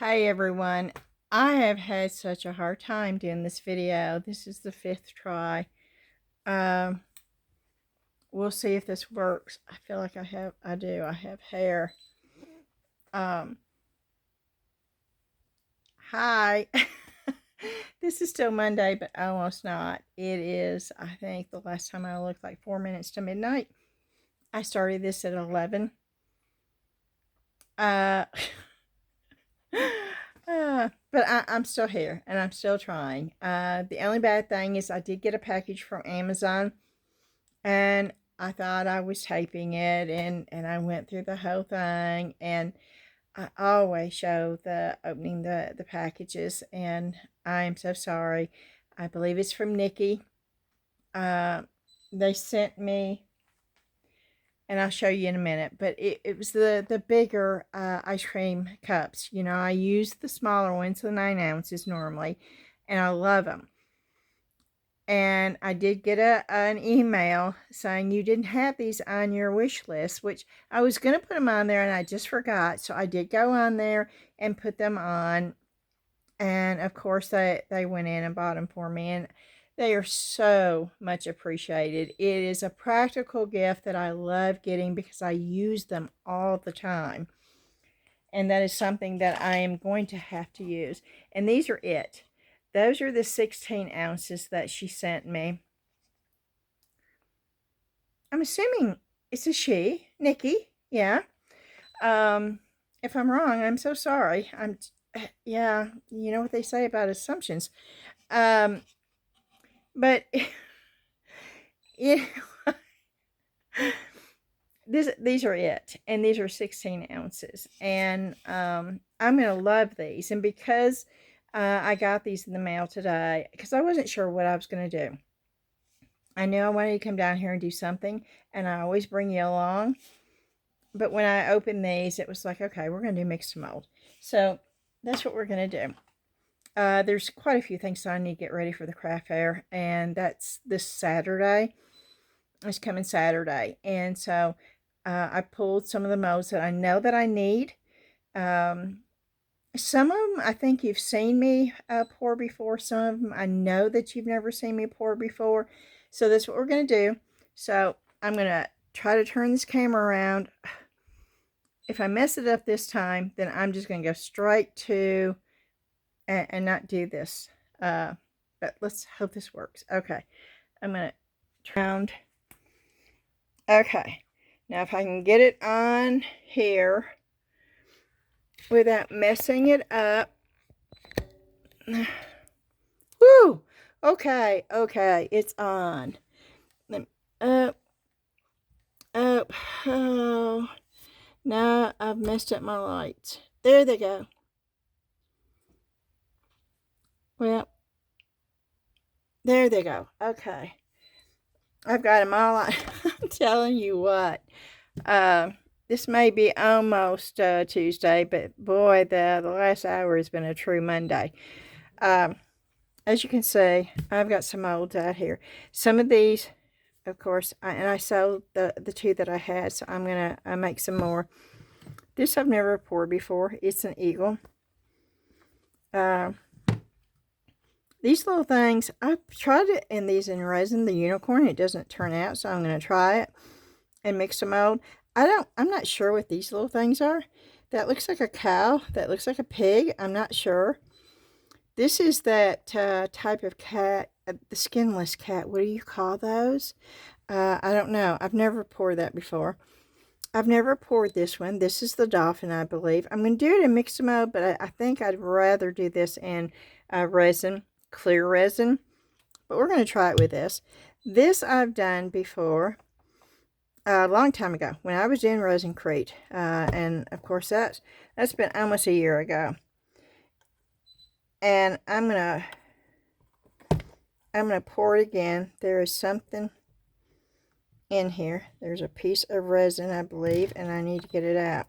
Hey everyone, I have had such a hard time doing this video. This is the 5th try. Um, we'll see if this works. I feel like I have hair. Um, Hi. This is still Monday, but almost not. It is, I think, the last time I looked like 4 minutes to midnight. I started this at 11. Uh, but I'm still here and I'm still trying. The only bad thing is I did get a package from Amazon and I thought I was taping it and I went through the whole thing, and I always show the opening the packages, and I am so sorry. I believe it's from Nikki. Uh, they sent me, and I'll show you in a minute, but it was the bigger ice cream cups. You know, I use the smaller ones, the 9 ounces normally, and I love them. And I did get an email saying you didn't have these on your wish list, which I was going to put them on there and I just forgot. So I did go on there and put them on. And of course, they went in and bought them for me. And they are so much appreciated. It is a practical gift that I love getting because I use them all the time. And that is something that I am going to have to use. And these are it. Those are the 16 ounces that she sent me. I'm assuming it's a she, Nikki. Yeah. If I'm wrong, I'm so sorry. Yeah, you know what they say about assumptions. But yeah, these are it, and these are 16 ounces, and I'm gonna love these. And because I got these in the mail today, because I wasn't sure what I was gonna do. I knew I wanted to come down here and do something, and I always bring you along. But when I opened these, it was like, okay, we're going to do Mix2Mold. So that's what we're going to do. There's quite a few things that I need to get ready for the craft fair, and that's this Saturday. It's coming Saturday. And so I pulled some of the molds that I know that I need. Some of them I think you've seen me pour before. Some of them I know that you've never seen me pour before. So that's what we're going to do. So I'm going to try to turn this camera around. If I mess it up this time, then I'm just going to go straight to and not do this. But let's hope this works. Okay. I'm going to turn around. Okay. Now if I can get it on here without messing it up. Woo! Okay. Okay. It's on. Up. Up. Oh. Now I've messed up my lights. There they go. Well, there they go. Okay. I've got them all on. I'm telling you what. This may be almost Tuesday, but boy, the last hour has been a true Monday. As you can see, I've got some molds out here. Some of these, of course, and I sold the 2 that I had, so I'm going to make some more. This I've never poured before. It's an eagle. These little things, I've tried it in these in resin, the unicorn. It doesn't turn out, so I'm going to try it and Mix2Mold. I'm not sure what these little things are. That looks like a cow. That looks like a pig. I'm not sure. This is that type of cat, the skinless cat. What do you call those? I don't know. I've never poured that before. I've never poured this one. This is the dolphin, I believe. I'm going to do it in Mix2Mold, but I think I'd rather do this in resin, clear resin. But we're going to try it with this. This I've done before a long time ago when I was doing Resin Crete. And of course that's been almost a year ago. And I'm going to pour it again. There is something in here. There's a piece of resin, I believe, and I need to get it out.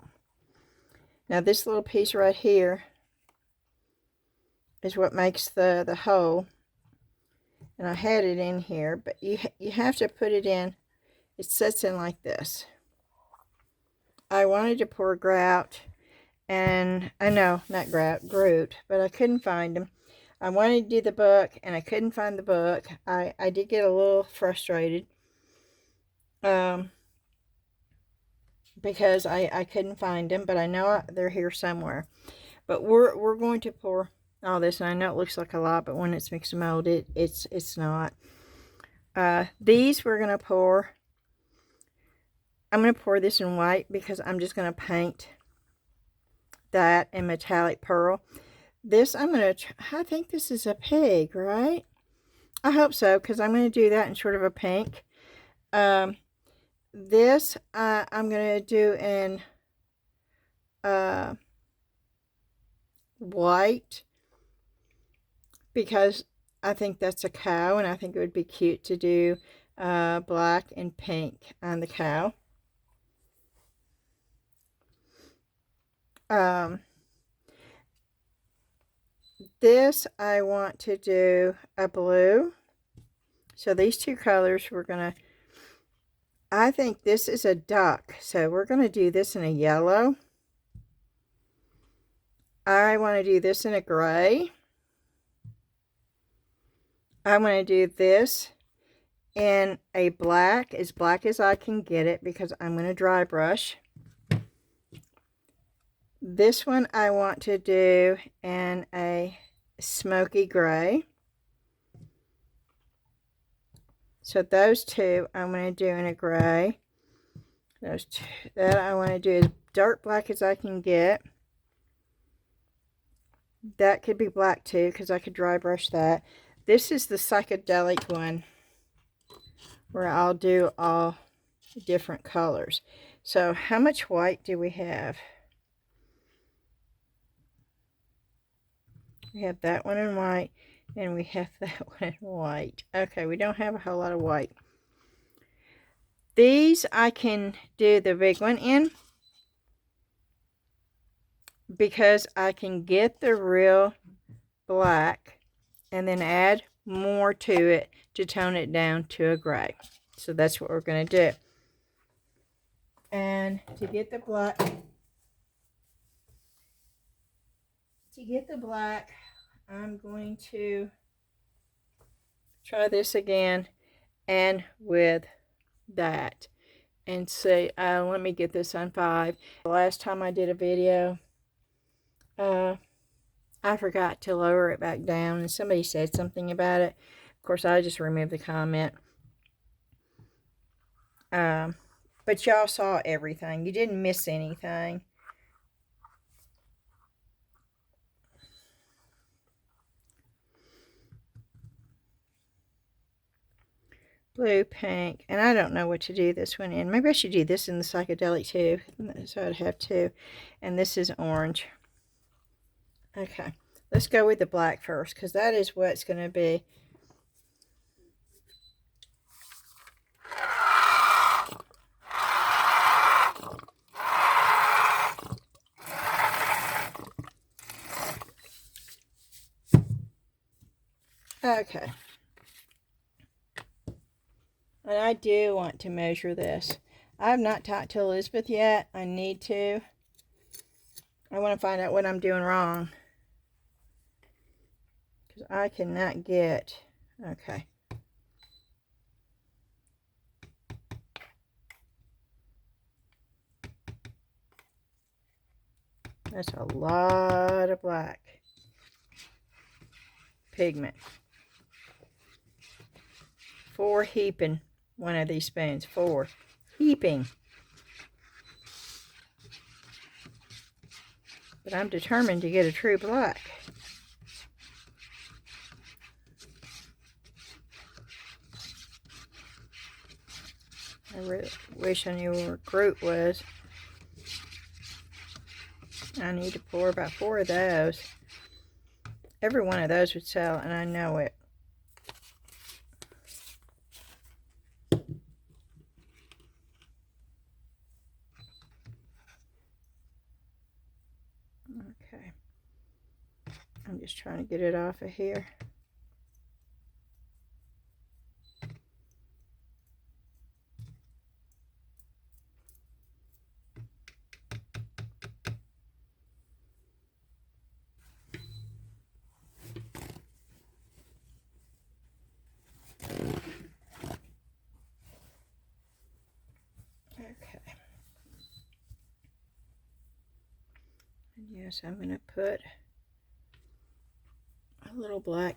Now this little piece right here is what makes the hole, and I had it in here, but you have to put it in. It sets in like this. I wanted to pour grout, and I know, not Groot, but I couldn't find him. I wanted to do the book, and I couldn't find the book. I did get a little frustrated, because I couldn't find them, but I know they're here somewhere. But we're going to pour all this, and I know it looks like a lot, but when it's mixed and molded, it's not. These we're going to pour. I'm going to pour this in white because I'm just going to paint that in metallic pearl. This I'm going to, I think this is a pig, right? I hope so, because I'm going to do that in sort of a pink. This I'm going to do in white, because I think that's a cow, and I think it would be cute to do black and pink on the cow. This I want to do a blue. So these two colors we're going to, I think this is a duck, so we're going to do this in a yellow. I want to do this in a gray. I'm going to do this in a black as I can get it, because I'm going to dry brush. This one I want to do in a smoky gray. So those two I'm going to do in a gray. Those two that I want to do as dark black as I can get. That could be black too, because I could dry brush that. This is the psychedelic one, where I'll do all different colors. So how much white do we have? We have that one in white, and we have that one in white. Okay, we don't have a whole lot of white. These I can do the big one in, because I can get the real black and then add more to it to tone it down to a gray. So that's what we're going to do. And to get the black, I'm going to try this again, and with that, and see, let me get this on 5. The last time I did a video, I forgot to lower it back down, and somebody said something about it. Of course, I just removed the comment. But y'all saw everything. You didn't miss anything. Blue, pink, and I don't know what to do this one in. Maybe I should do this in the psychedelic too, so I'd have two. And this is orange. Okay, let's go with the black first, because that is what it's going to be. Okay. And I do want to measure this. I have not talked to Elizabeth yet. I need to. I want to find out what I'm doing wrong, because I cannot get... Okay. That's a lot of black pigment. 4 heaping one of these spoons. 4 heaping. But I'm determined to get a true black. I really wish I knew where Groot was. I need to pour about 4 of those. Every one of those would sell, and I know it. Okay. I'm just trying to get it off of here. Yes, I'm going to put a little black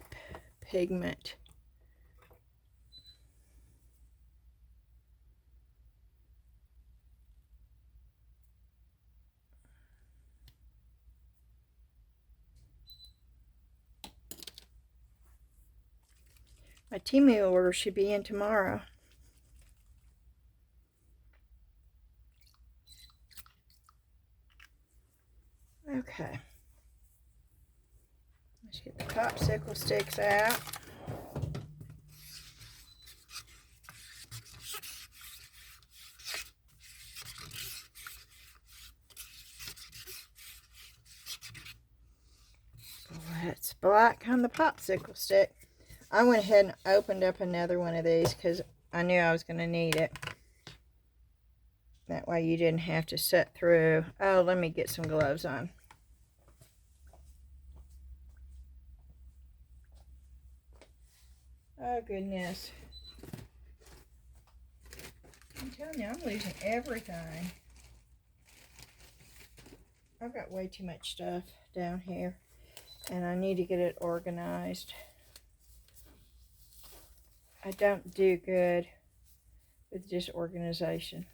pigment. My Temu order should be in tomorrow. Okay. Let's get the popsicle sticks out. Let's black on the popsicle stick. I went ahead and opened up another one of these because I knew I was going to need it. That way you didn't have to sit through. Oh, let me get some gloves on. Oh, goodness. I'm telling you, I'm losing everything. I've got way too much stuff down here, and I need to get it organized. I don't do good with disorganization.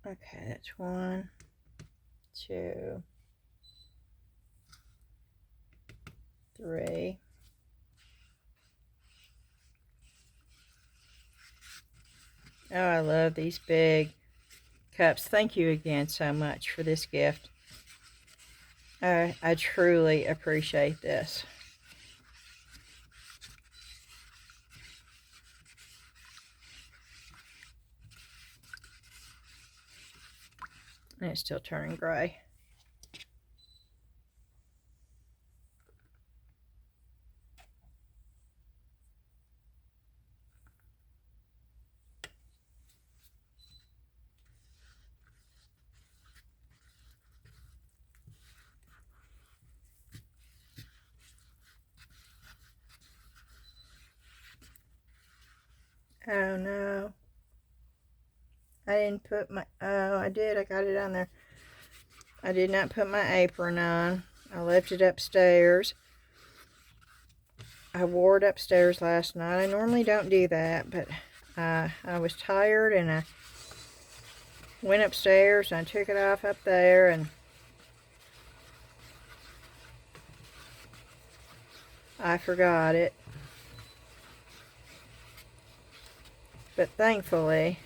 Okay, that's 1, 2, 3. Oh, I love these big cups. Thank you again so much for this gift. I truly appreciate this. And it's still turning gray. Oh no. I didn't put my, oh I did, I got it on there. I did not put my apron on. I left it upstairs. I wore it upstairs last night. I normally don't do that, but I was tired and I went upstairs and I took it off up there, and I forgot it. But thankfully,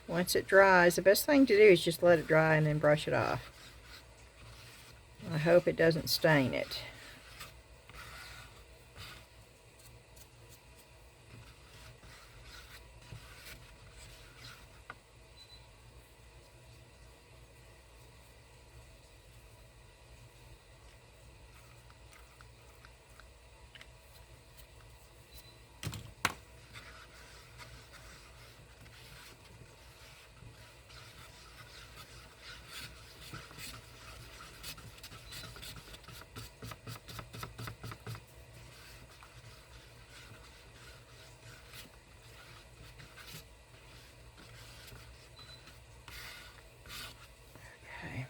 once it dries, the best thing to do is just let it dry and then brush it off. I hope it doesn't stain it. Okay.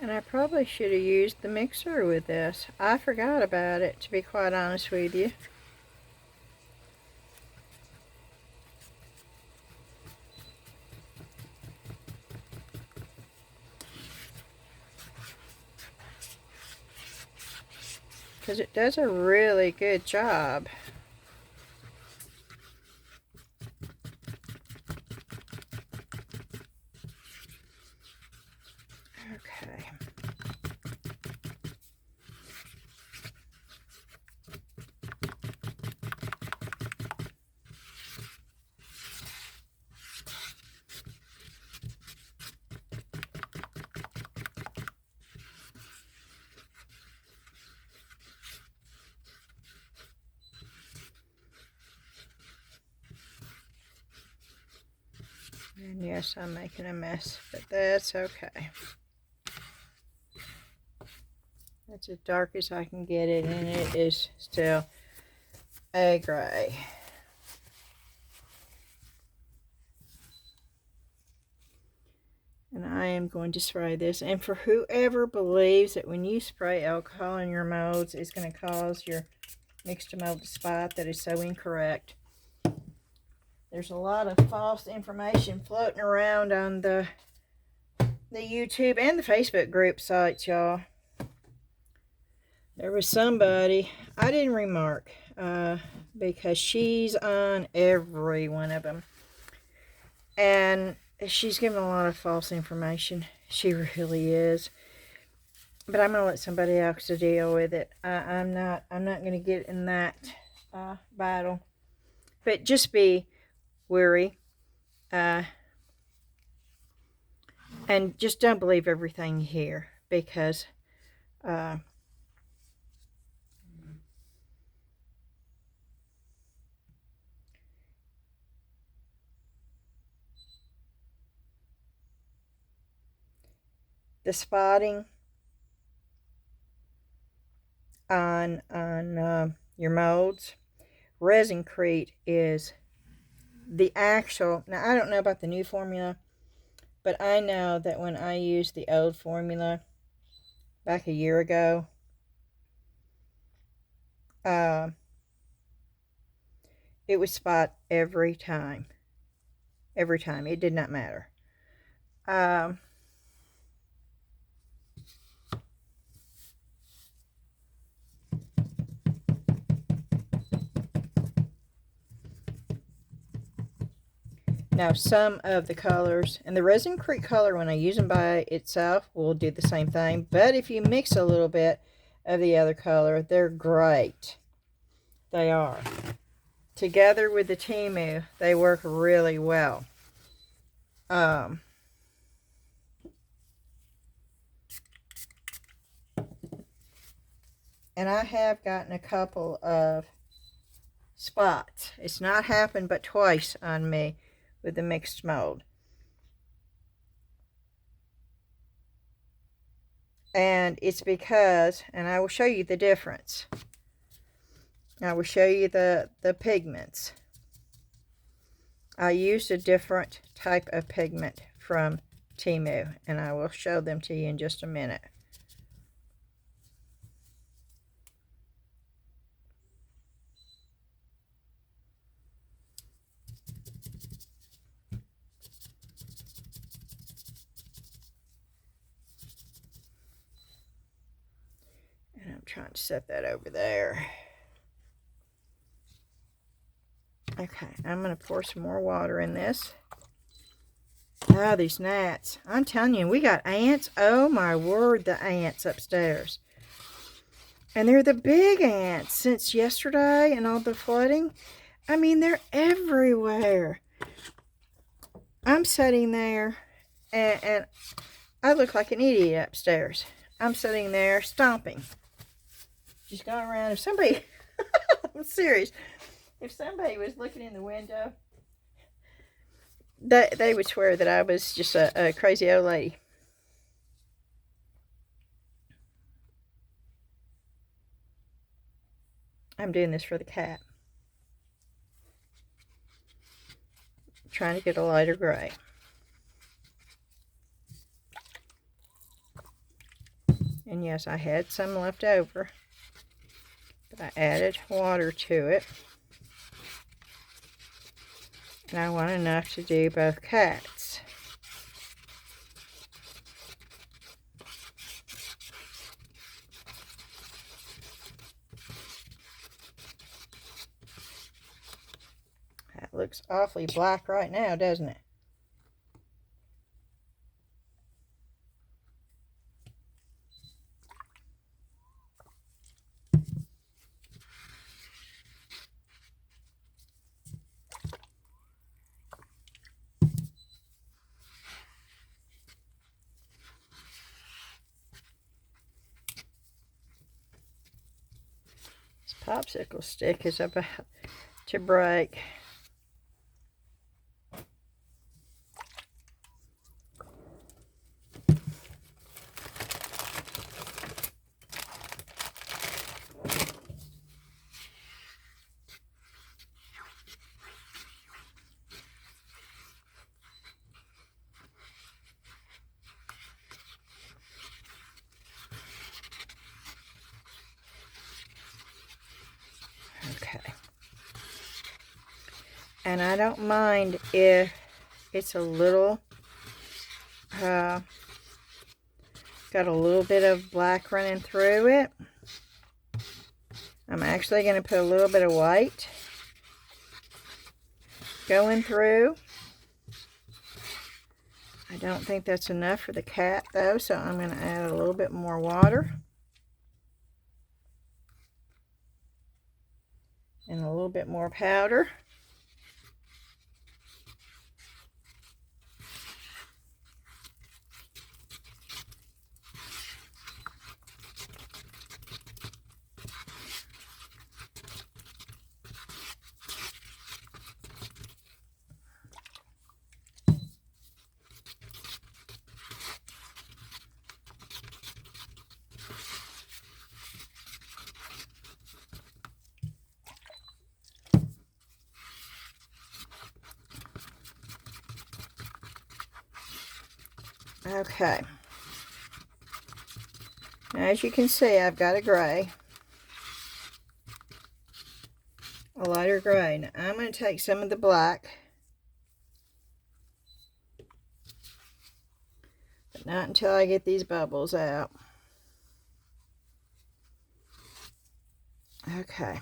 And I probably should have used the mixer with this. I forgot about it, to be quite honest with you. Because it does a really good job. Okay. And yes, I'm making a mess, but that's okay. That's as dark as I can get it, and it is still a gray. And I am going to spray this. And for whoever believes that when you spray alcohol in your molds, it's going to cause your Mix2Mold to spot, that is so incorrect. There's a lot of false information floating around on the YouTube and the Facebook group sites, y'all. There was somebody, I didn't remark, because she's on every one of them. And she's giving a lot of false information. She really is. But I'm going to let somebody else to deal with it. I'm not going to get in that battle. But just be wary. And just don't believe everything you hear. Because the spotting on your molds, Resin is the actual. Now, I don't know about the new formula, but I know that when I used the old formula back a year ago, it would spot every time. Every time. It did not matter. Now, some of the colors, and the Resin color, when I use them by itself, will do the same thing. But if you mix a little bit of the other color, they're great. They are. Together with the Temu, they work really well. And I have gotten a couple of spots. It's not happened but twice on me with the Mix2Mold. And it's because, and I will show you the difference. I will show you the pigments. I used a different type of pigment from Temu, and I will show them to you in just a minute. And I'm trying to set that over there. Okay, I'm going to pour some more water in this. Oh, these gnats. I'm telling you, we got ants. Oh, my word, the ants upstairs. And they're the big ants since yesterday and all the flooding. I mean, they're everywhere. I'm sitting there, and I look like an idiot upstairs. I'm sitting there stomping. Just going around. If somebody, I'm serious, if somebody was looking in the window, they would swear that I was just a crazy old lady. I'm doing this for the cat. I'm trying to get a lighter gray. And yes, I had some left over, but I added water to it. And I want enough to do both cats. That looks awfully black right now, doesn't it? This popsicle stick is about to break. And I don't mind if it's a little, got a little bit of black running through it. I'm actually going to put a little bit of white going through. I don't think that's enough for the cat though, so I'm going to add a little bit more water. And a little bit more powder. Okay. Now, as you can see, I've got a gray. A lighter gray. Now, I'm going to take some of the black. But not until I get these bubbles out. Okay.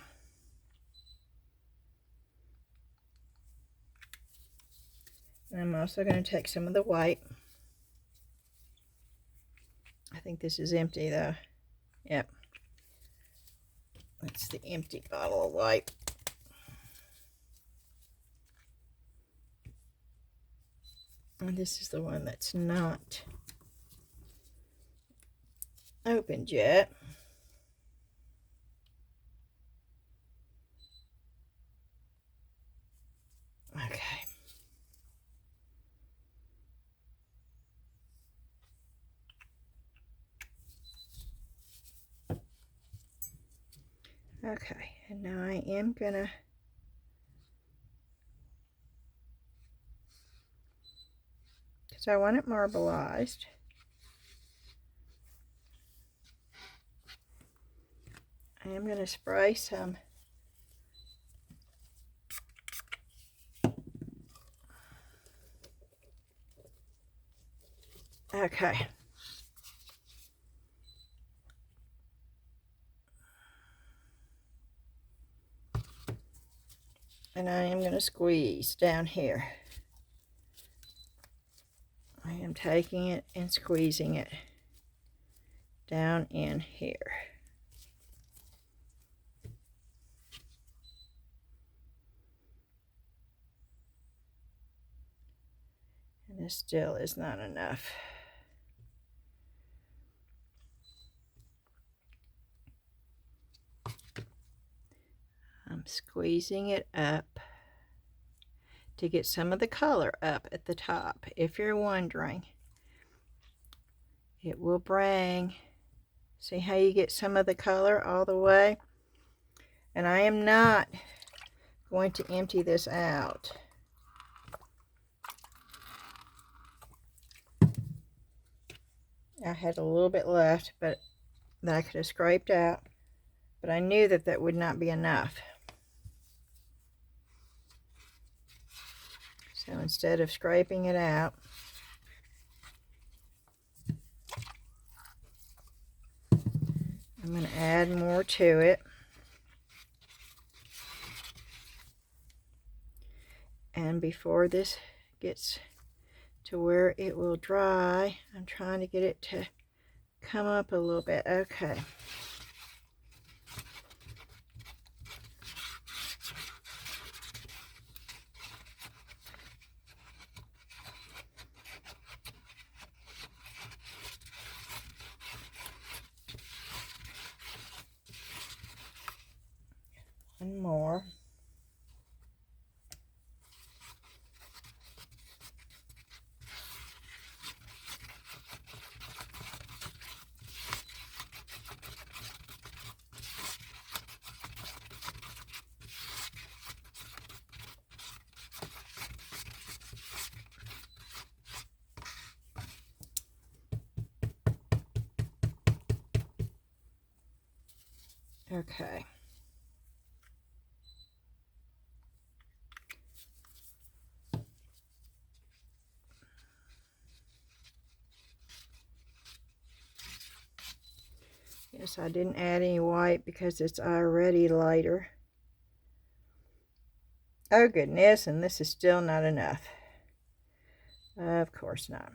And I'm also going to take some of the white. I think this is empty though. Yep. That's the empty bottle of white. And this is the one that's not opened yet. Okay. Okay, and now I am gonna because I want it marbleized. I am gonna spray some okay. And I am going to squeeze down here. I am taking it and squeezing it down in here. And this still is not enough. I'm squeezing it up to get some of the color up at the top. If you're wondering, it will bring, see how you get some of the color all the way? And I am not going to empty this out. I had a little bit left, but that I could have scraped out, but I knew that that would not be enough. So instead of scraping it out, I'm going to add more to it. And before this gets to where it will dry, I'm trying to get it to come up a little bit. Okay. One more. Okay. Yes, I didn't add any white because it's already lighter. Oh goodness, and this is still not enough. Of course not.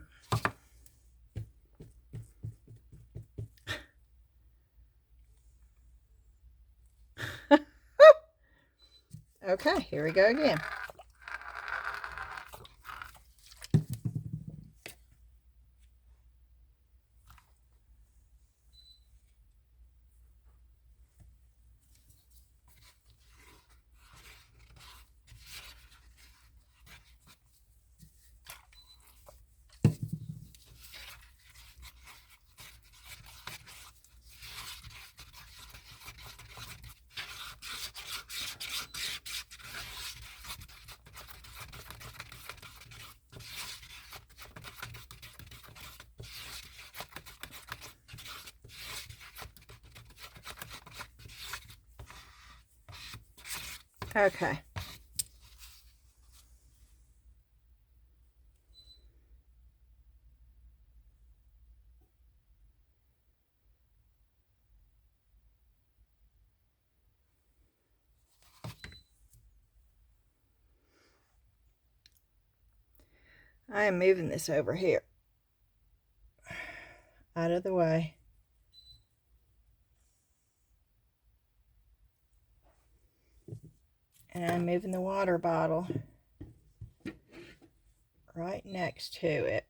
Okay, here we go again. Okay. I am moving this over here, out of the way. And I'm moving the water bottle right next to it.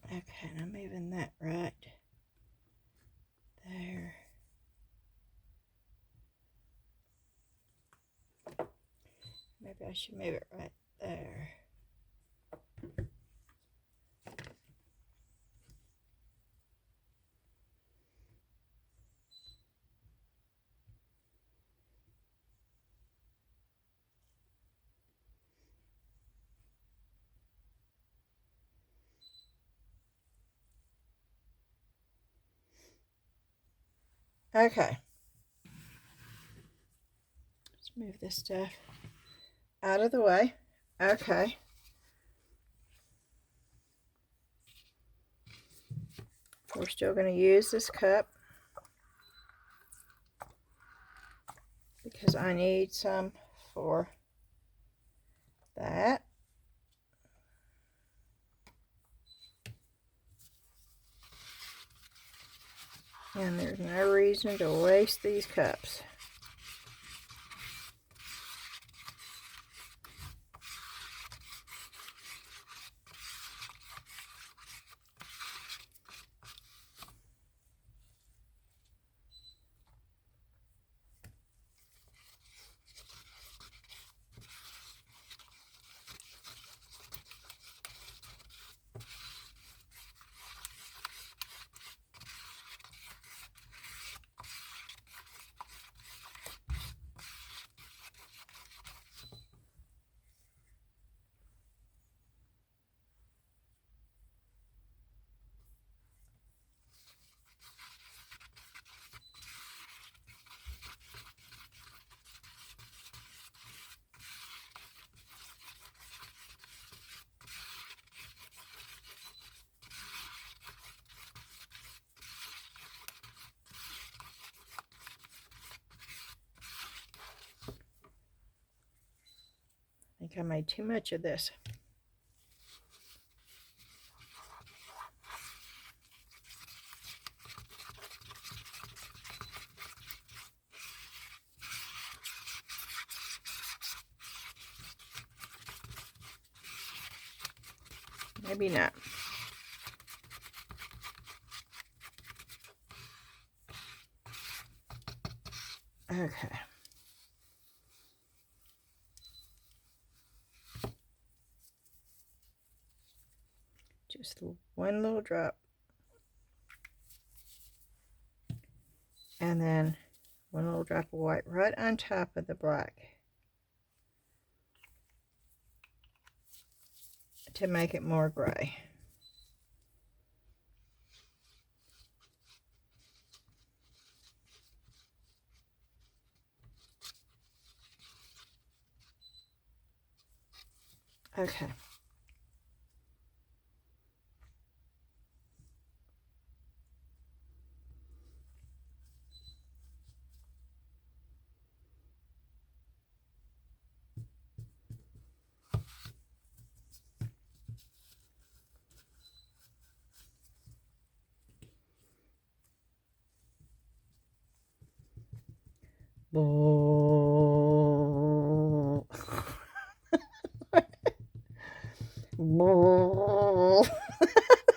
Okay, and I'm moving that right there. Maybe I should move it right there. Okay. Let's move this stuff out of the way. Okay. We're still going to use this cup because I need some for that. And there's no reason to waste these cups. I think I made too much of this. Maybe not. Okay. Just one little drop. And then one little drop of white right on top of the black to make it more gray. Okay. Bull. Bull.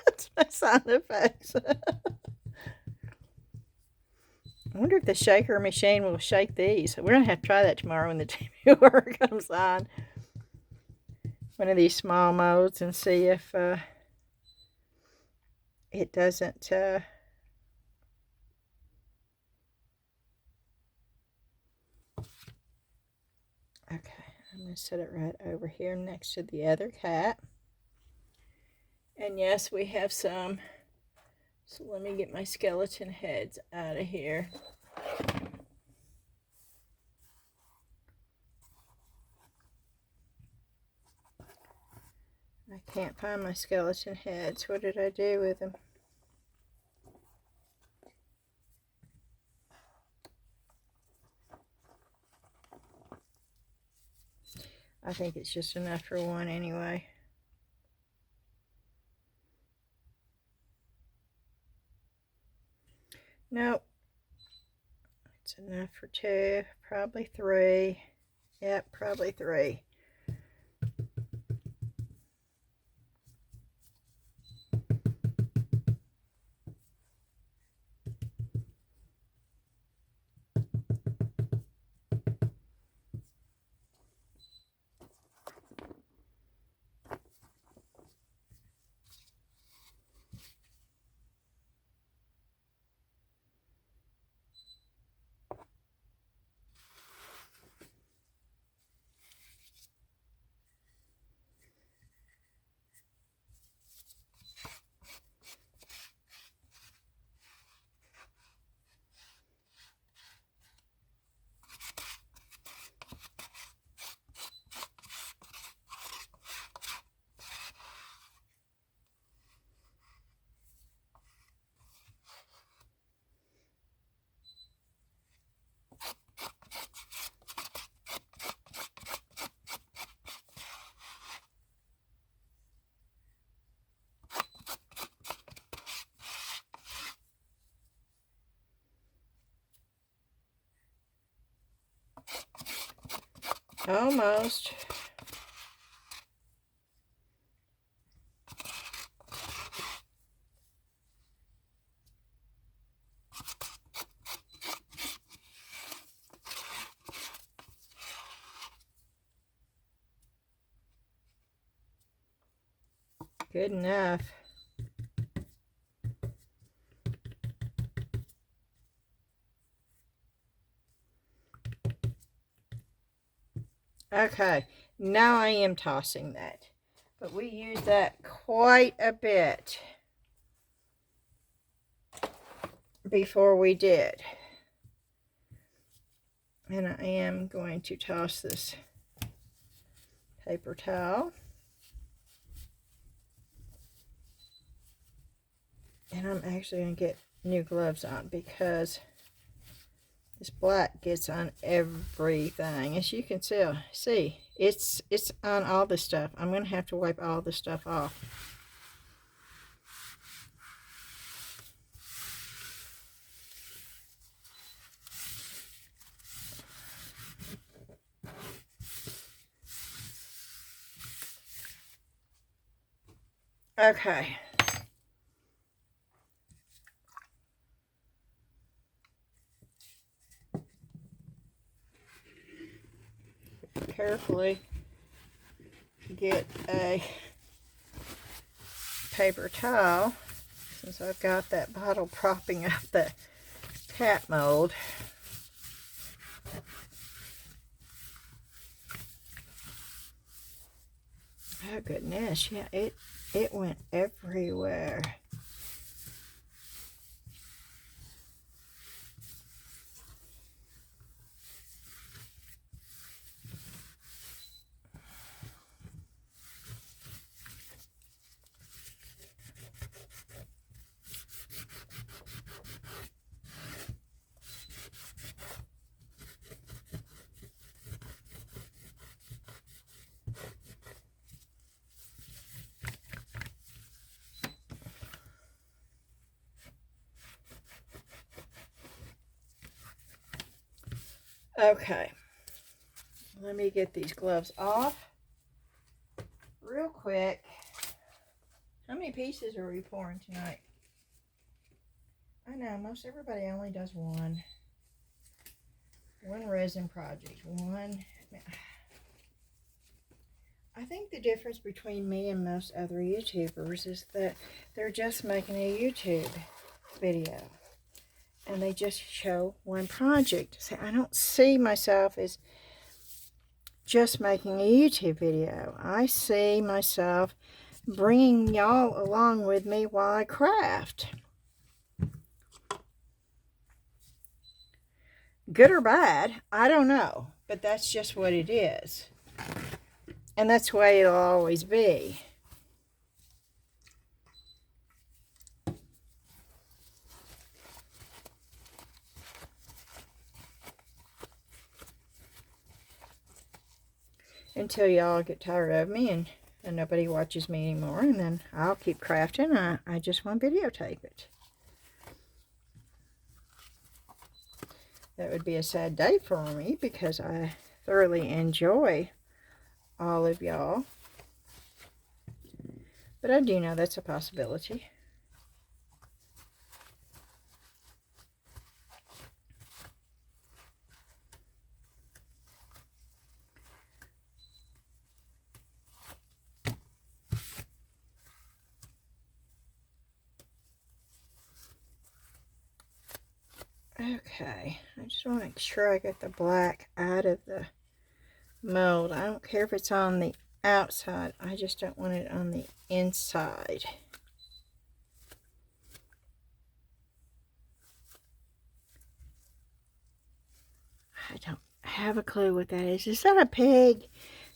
That's my sound effects. I wonder if the shaker machine will shake these. We're going to have to try that tomorrow when the TV work comes on. One of these small molds and see if it doesn't... Okay, I'm going to set it right over here next to the other cat. And yes, we have some. So let me get my skeleton heads out of here. I can't find my skeleton heads. What did I do with them? I think it's just enough for one anyway. Nope. It's enough for two, probably three. Yep, probably three. Almost. Good enough. Okay, now I am tossing that. But we use that quite a bit before we did. And I am going to toss this paper towel. And I'm actually going to get new gloves on because this black gets on everything. As you can see, it's on all the stuff. I'm going to have to wipe all the stuff off. Okay. Carefully get a paper towel since I've got that bottle propping up the cat mold. Oh goodness, yeah, it went everywhere. Okay. Let me get these gloves off real quick. How many pieces are we pouring tonight? I know, most everybody only does one. One resin project. One. I think the difference between me and most other YouTubers is that they're just making a YouTube video. And they just show one project. So I don't see myself as just making a YouTube video. I see myself bringing y'all along with me while I craft. Good or bad, I don't know. But that's just what it is. And that's the way it'll always be. Until y'all get tired of me and nobody watches me anymore. And then I'll keep crafting. I just won't videotape it. That would be a sad day for me because I thoroughly enjoy all of y'all. But I do know that's a possibility. Okay, I just want to make sure I get the black out of the mold. I don't care if it's on the outside. I just don't want it on the inside. I don't have a clue what that is. Is that a pig?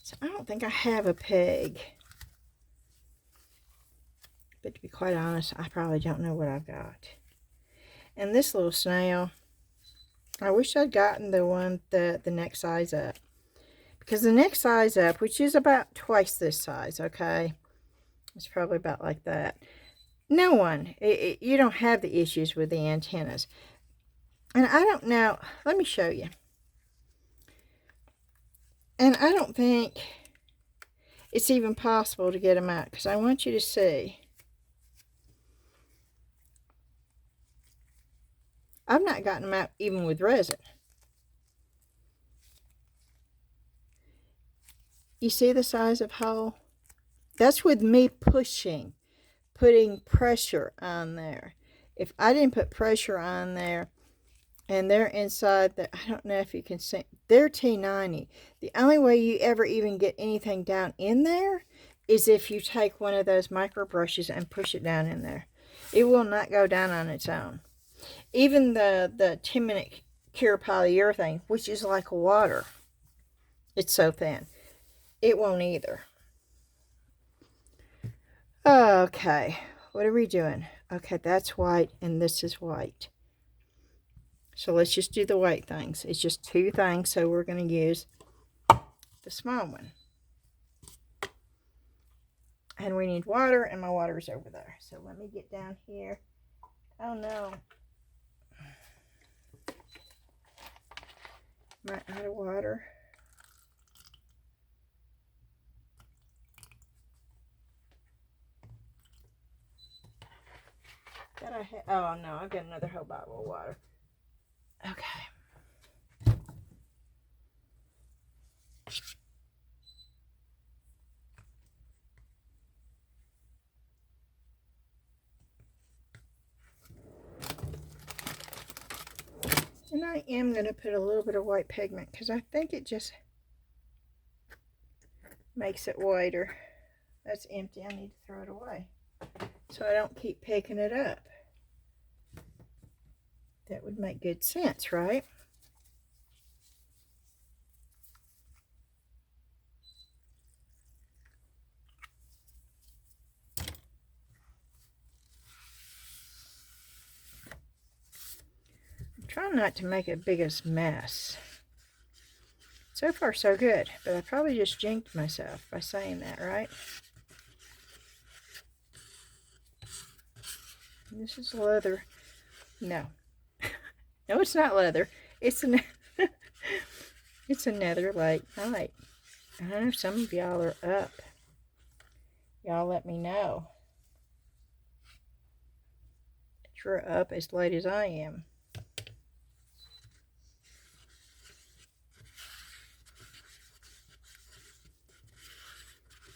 So I don't think I have a pig. But to be quite honest, I probably don't know what I've got. And this little snail, I wish I'd gotten the one, the next size up. Because the next size up, which is about twice this size, okay? It's probably about like that. No one, you don't have the issues with the antennas. And I don't know, let me show you. And I don't think it's even possible to get them out. Because I want you to see. I've not gotten them out even with resin. You see the size of hole? That's with me putting pressure on there. If I didn't put pressure on there, and they're inside the, I don't know if you can see, they're T90. The only way you ever even get anything down in there is if you take one of those micro brushes and push it down in there. It will not go down on its own. Even the 10-minute cure polyurethane, which is like water, it's so thin, it won't either. Okay, what are we doing? Okay, that's white and this is white. So let's just do the white things. It's just two things, so we're going to use the small one. And we need water, and my water's over there. So let me get down here. Oh no. Am I out of water? Oh no, I've got another whole bottle of water. Okay. And I am going to put a little bit of white pigment because I think it just makes it whiter. That's empty. I need to throw it away so I don't keep picking it up. That would make good sense, right? I'm trying not to make a biggest mess. So far, so good. But I probably just jinxed myself by saying that, right? This is leather. No. No, it's not leather. It's an It's another late night. I know some of y'all are up. Y'all let me know that you're up as late as I am.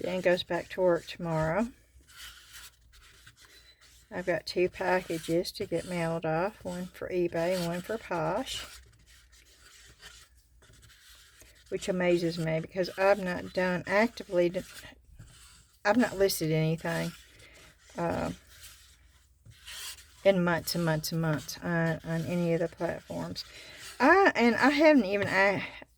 Dan goes back to work tomorrow. I've got 2 packages to get mailed off, one for eBay and one for Posh, which amazes me because I've not done actively, I've not listed anything in months and months and months on any of the platforms. And I haven't even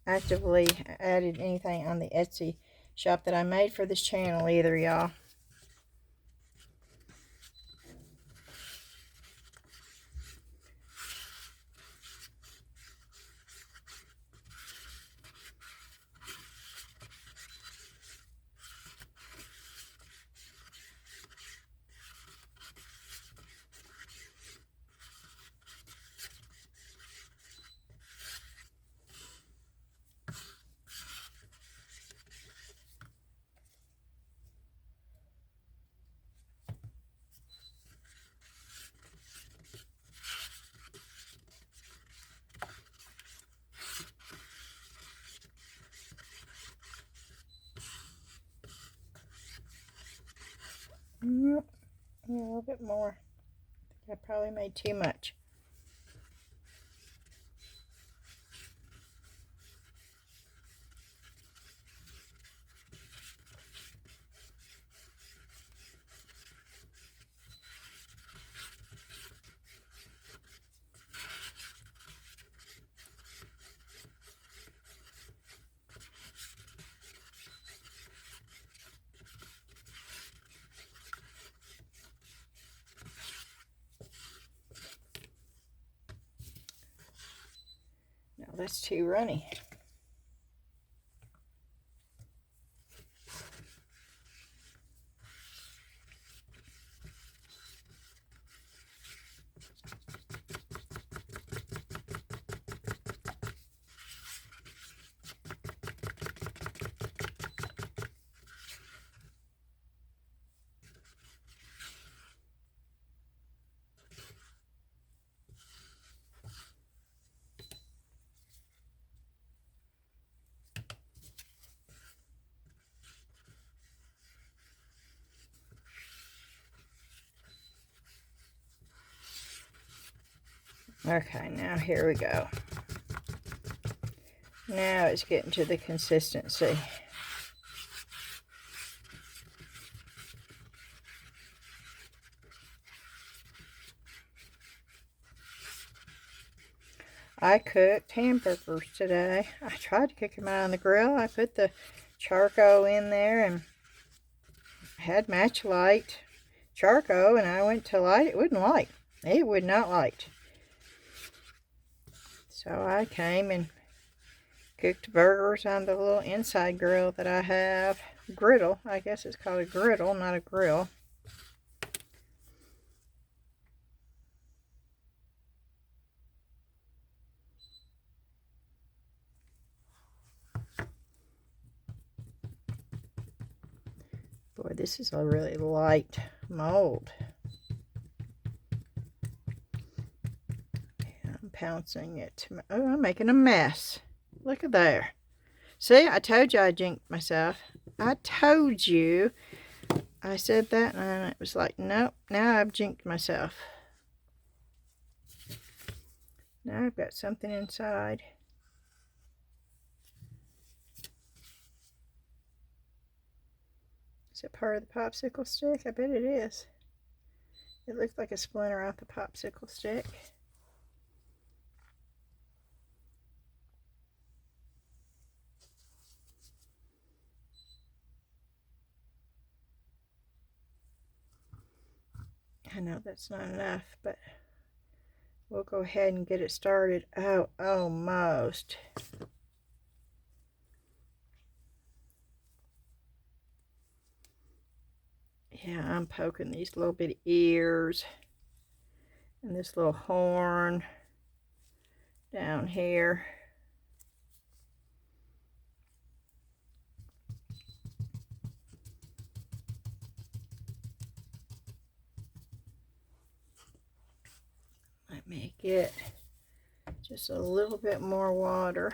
actively added anything on the Etsy shop that I made for this channel either, y'all. Nope. Yeah, a little bit more. I probably made too much. No, that's too runny. Okay, now here we go. Now it's getting to the consistency. I cooked hamburgers today. I tried to cook them out on the grill. I put the charcoal in there and had match light charcoal, and I went to light. It wouldn't light. It would not light. So I came and cooked burgers on the little inside grill that I have. Griddle. I guess it's called a griddle, not a grill. Boy, this is a really light mold. I'm pouncing it. Oh, I'm making a mess. Look at there. See, I told you I jinked myself. I told you. I said that, and it was like, nope, now I've jinked myself. Now I've got something inside. Is it part of the popsicle stick? I bet it is. It looks like a splinter off the popsicle stick. I know that's not enough, but we'll go ahead and get it started. Oh, almost. Yeah, I'm poking these little bitty ears and this little horn down here. Let me get just a little bit more water.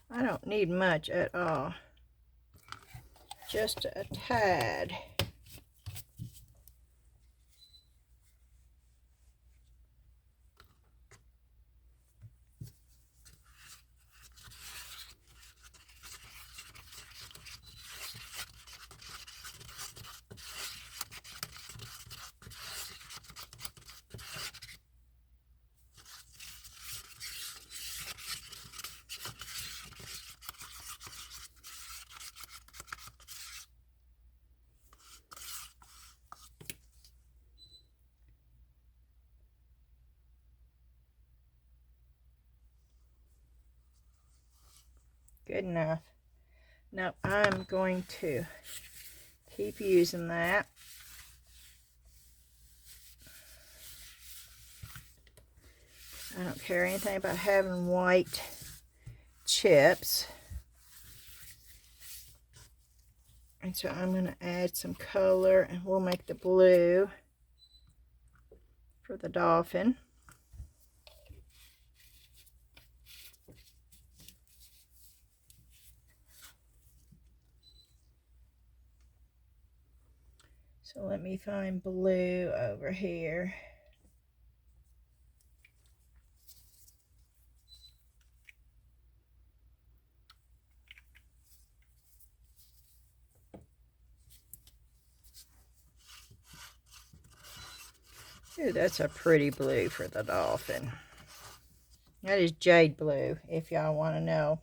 I don't need much at all. Just a tad. Good enough. Now I'm going to keep using that. I don't care anything about having white chips. And so I'm going to add some color, and we'll make the blue for the dolphin. So let me find blue over here. Ooh, that's a pretty blue for the dolphin. That is jade blue, if y'all want to know.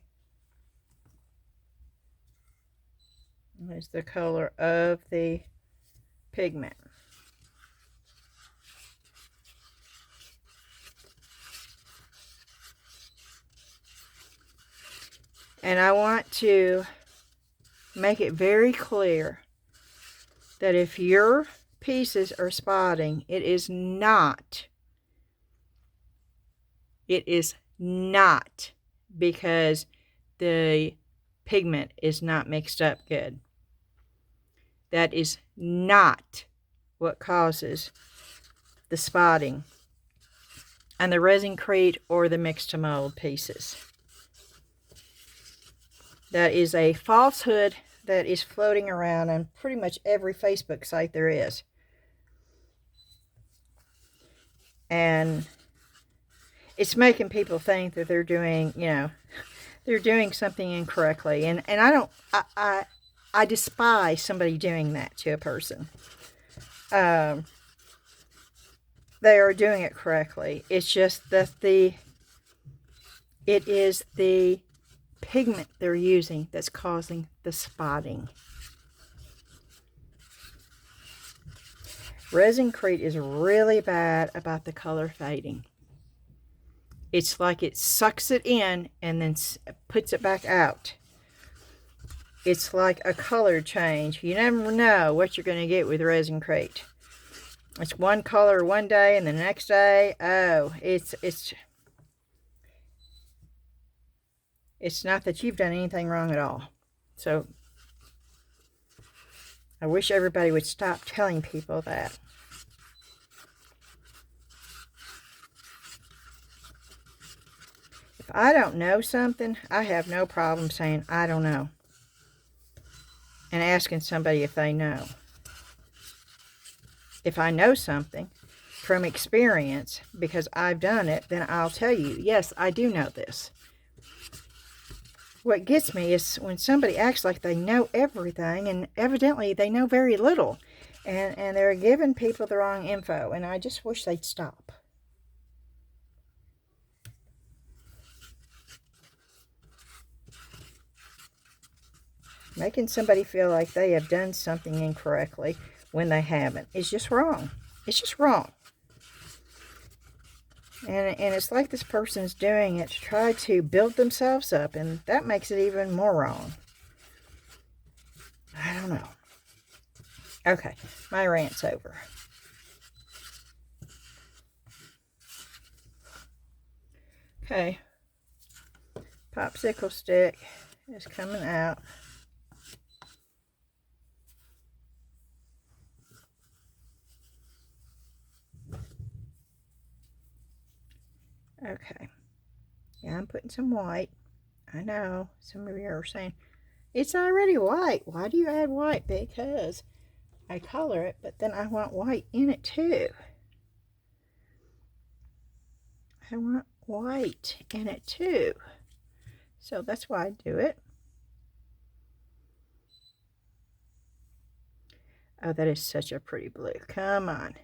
That's the color of the pigment. And I want to make it very clear that if your pieces are spotting, it is not because the pigment is not mixed up good. That is not what causes the spotting on the Resin or the Mix2Mold pieces. That is a falsehood that is floating around on pretty much every Facebook site there is. And it's making people think that they're doing, they're doing something incorrectly. And I despise somebody doing that to a person. They are doing it correctly. It's just that it is the pigment they're using that's causing the spotting. Resin is really bad about the color fading. It's like it sucks it in and then puts it back out. It's like a color change. You never know what you're going to get with Resin. It's one color one day, and the next day, oh, it's not that you've done anything wrong at all. So I wish everybody would stop telling people that. If I don't know something, I have no problem saying I don't know and asking somebody if they know. If I know something from experience because I've done it, then I'll tell you, yes, I do know this. What gets me is when somebody acts like they know everything, and evidently they know very little, and they're giving people the wrong info, and I just wish they'd stop. Making somebody feel like they have done something incorrectly when they haven't is just wrong. It's just wrong. And it's like this person's doing it to try to build themselves up, and that makes it even more wrong. I don't know. Okay, my rant's over. Okay, popsicle stick is coming out. Okay. Yeah, I'm putting some white. I know some of you are saying, it's already white. Why do you add white? Because I color it, but then I want white in it too. I want white in it too. So that's why I do it. Oh, that is such a pretty blue. Come on.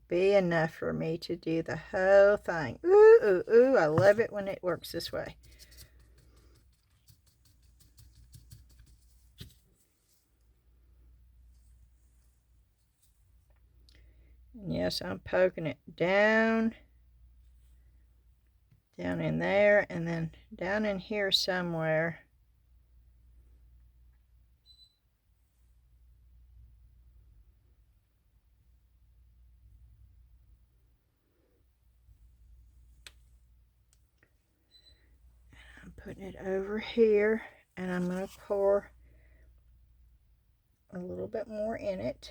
Be enough for me to do the whole thing. Ooh, ooh, ooh. I love it when it works this way. And yes, I'm poking it down in there, and then down in here somewhere. I'm putting it over here, and I'm going to pour a little bit more in it.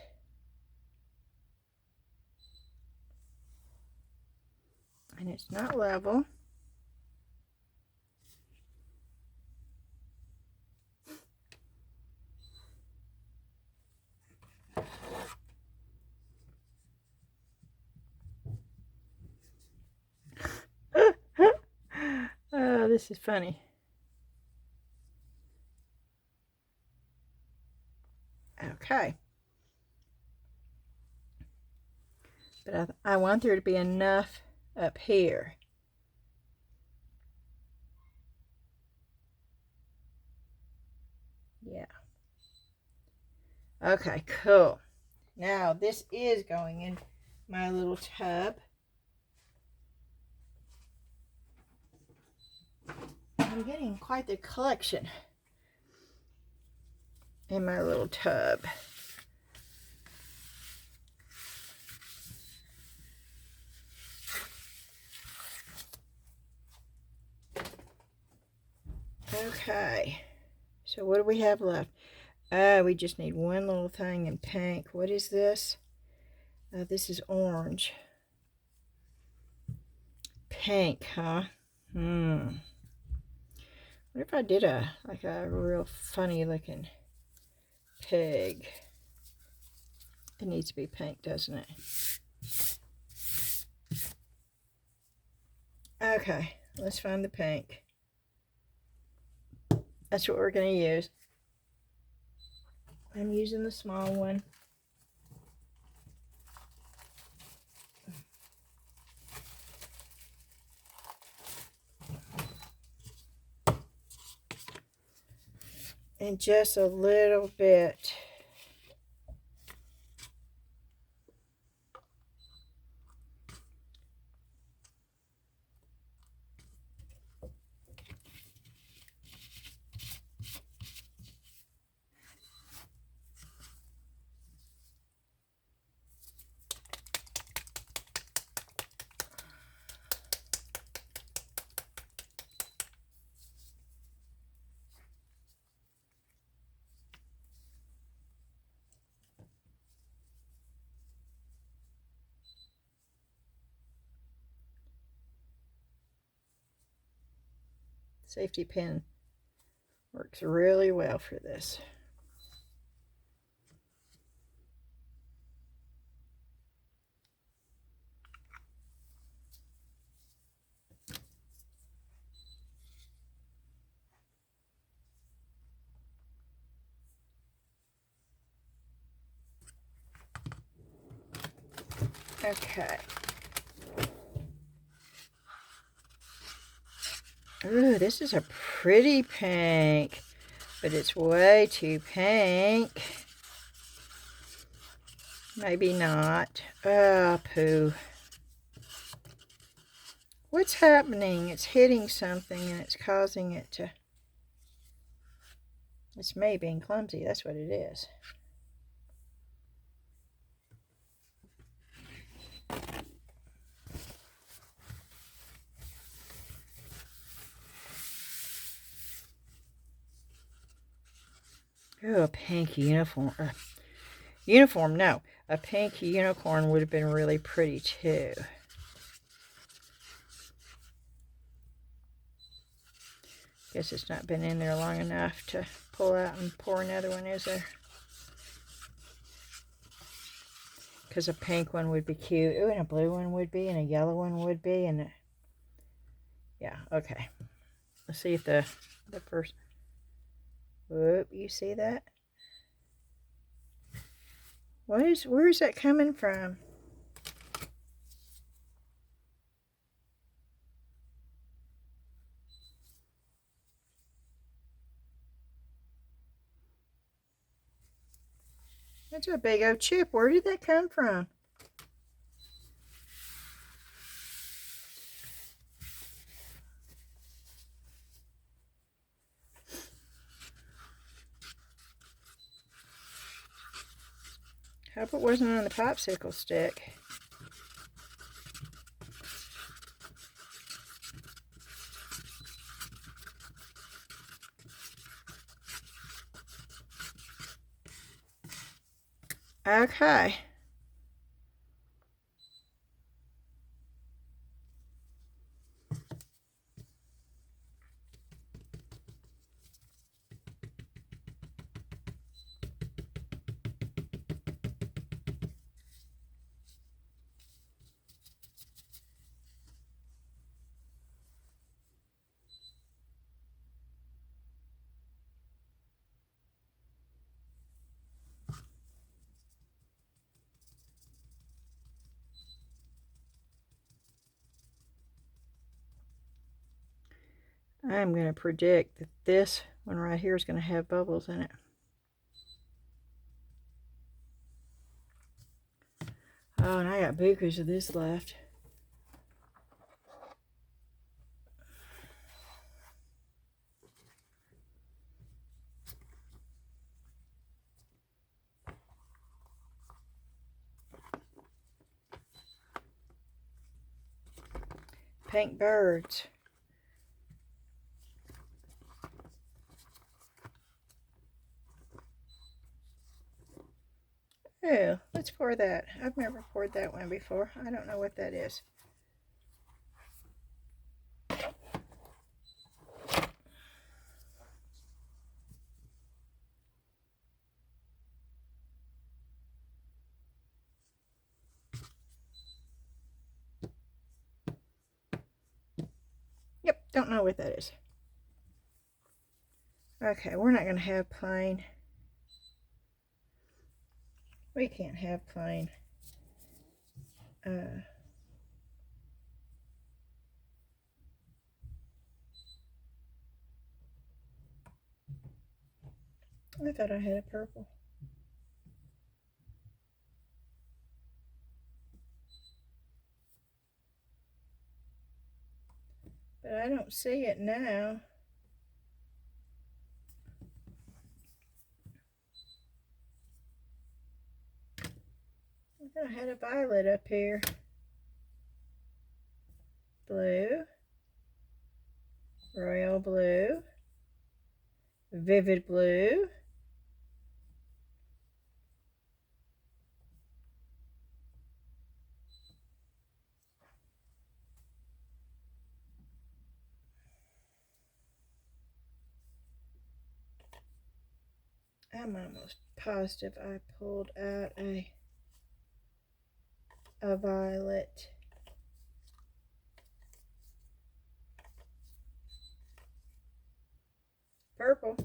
And it's not level. Oh, this is funny. Okay. But I want there to be enough up here. Yeah. Okay, cool. Now this is going in my little tub. I'm getting quite the collection in my little tub. Okay, so what do we have left? We just need one little thing in pink. What is this? This is orange. Pink, huh? What if I did like a real funny looking pig? It needs to be pink, doesn't it? Okay, let's find the pink. That's what we're going to use. I'm using the small one. And just a little bit. Safety pin works really well for this. Okay. Ooh, this is a pretty pink, but it's way too pink. Maybe not. Oh, poo. What's happening? It's hitting something and it's causing it to... It's me being clumsy. That's what it is. Oh, a pink uniform. Uniform, no. A pink unicorn would have been really pretty too. Guess it's not been in there long enough to pull out and pour another one, is there? Because a pink one would be cute. Ooh, and a blue one would be, and a yellow one would be, and yeah, okay. Let's see if the first. Whoop, you see that? Where is that coming from? That's a big old chip. Where did that come from? Hope it wasn't on the popsicle stick. Okay. I'm going to predict that this one right here is going to have bubbles in it. Oh, and I got bukus of this left. Pink birds. Oh, let's pour that. I've never poured that one before. I don't know what that is. Yep, don't know what that is. Okay, we're not going to have plain. We can't have plain. I thought I had a purple. But I don't see it now. I thought I had a violet up here. Blue. Royal blue. Vivid blue. I'm almost positive I pulled out a violet. Purple.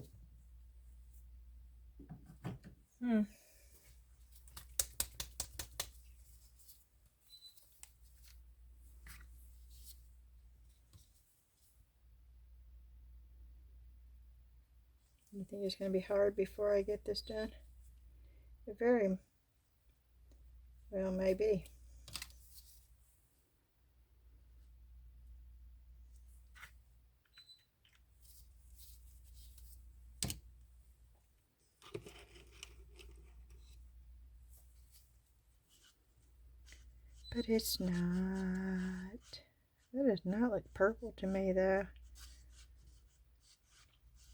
You think it's going to be hard before I get this done? Very well, maybe. But it's not. That does not look purple to me, though.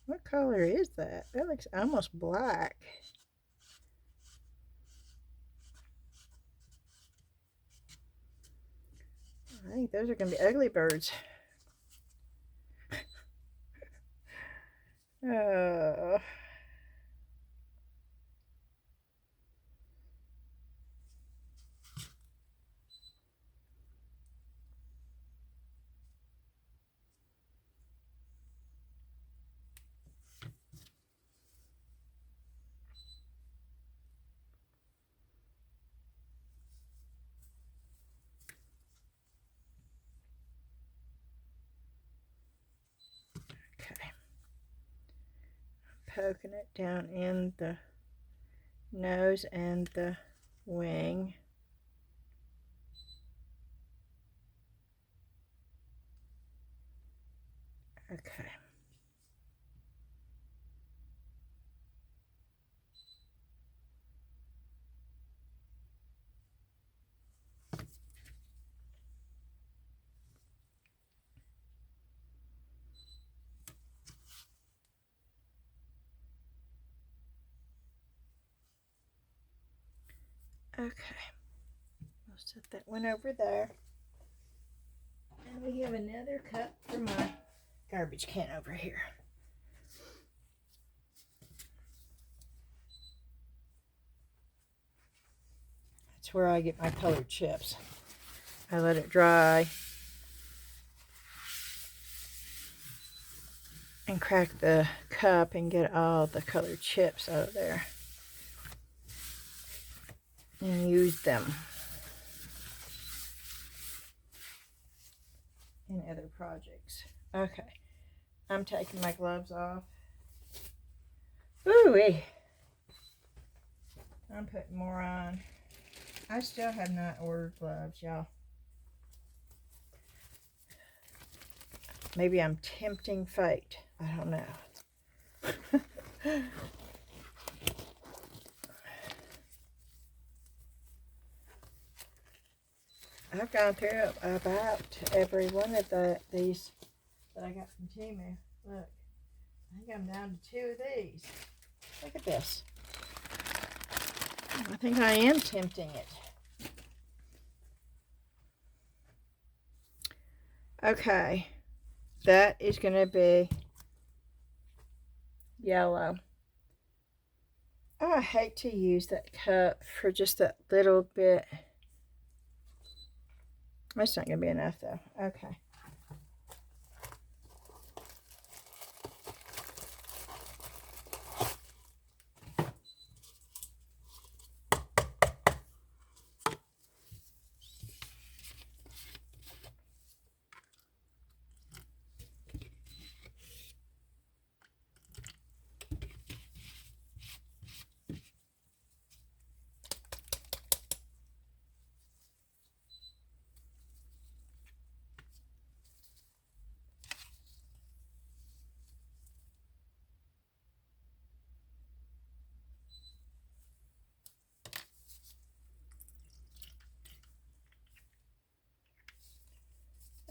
What color is that? That looks almost black. I think those are going to be ugly birds. Oh. Okay. Poking it down in the nose and the wing. Okay. Okay. I'll set that one over there. And we have another cup for my garbage can over here. That's where I get my colored chips. I let it dry and crack the cup and get all the colored chips out of there and use them in other projects. Okay, I'm taking my gloves off. Ooh-wee. I'm putting more on. I still have not ordered gloves, y'all. Maybe I'm tempting fate. I don't know. I've gone through about every one of these that I got from Timu. Look, I think I'm down to 2 of these. Look at this. I think I am tempting it. Okay, that is going to be yellow. Oh, I hate to use that cup for just that little bit. That's not going to be enough though. Okay.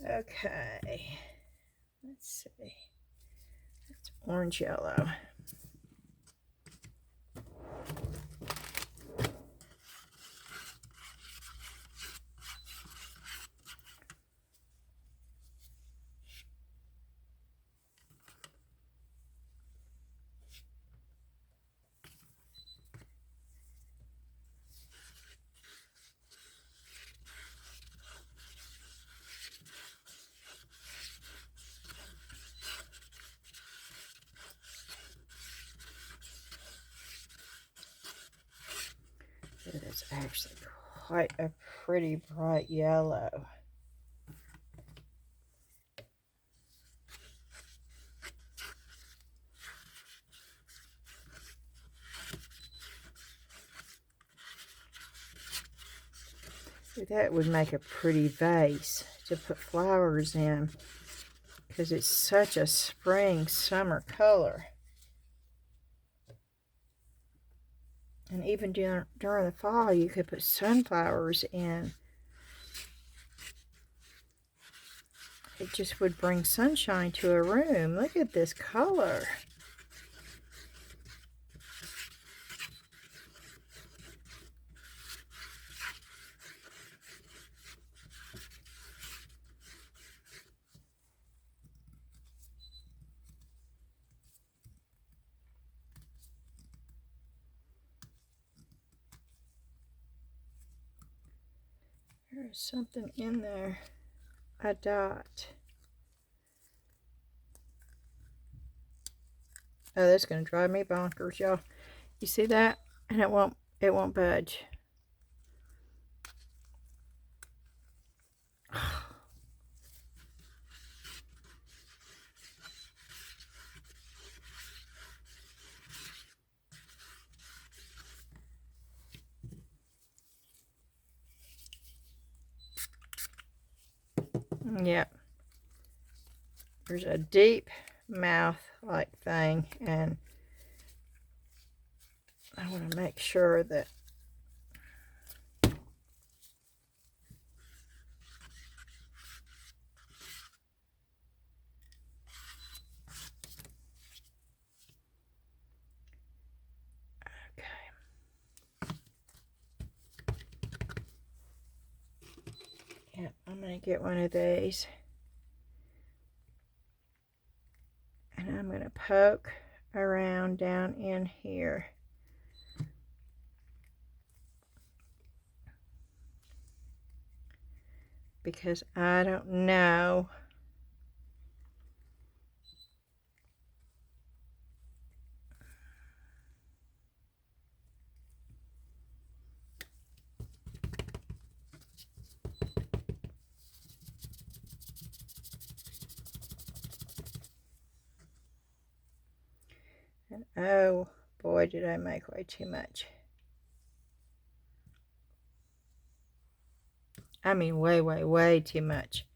Okay, let's see. That's orange yellow. It is actually quite a pretty bright yellow. That would make a pretty vase to put flowers in because it's such a spring summer color. And even during the fall, you could put sunflowers in. It just would bring sunshine to a room. Look at this color. There's something in there. A dot. Oh, that's gonna drive me bonkers, y'all. You see that? And it won't budge. Yep. There's a deep mouth like thing, and I want to make sure that yep, I'm going to get one of these. And I'm going to poke around down in here. Because I don't know. And oh boy, did I make way too much. I mean, way, way, way too much.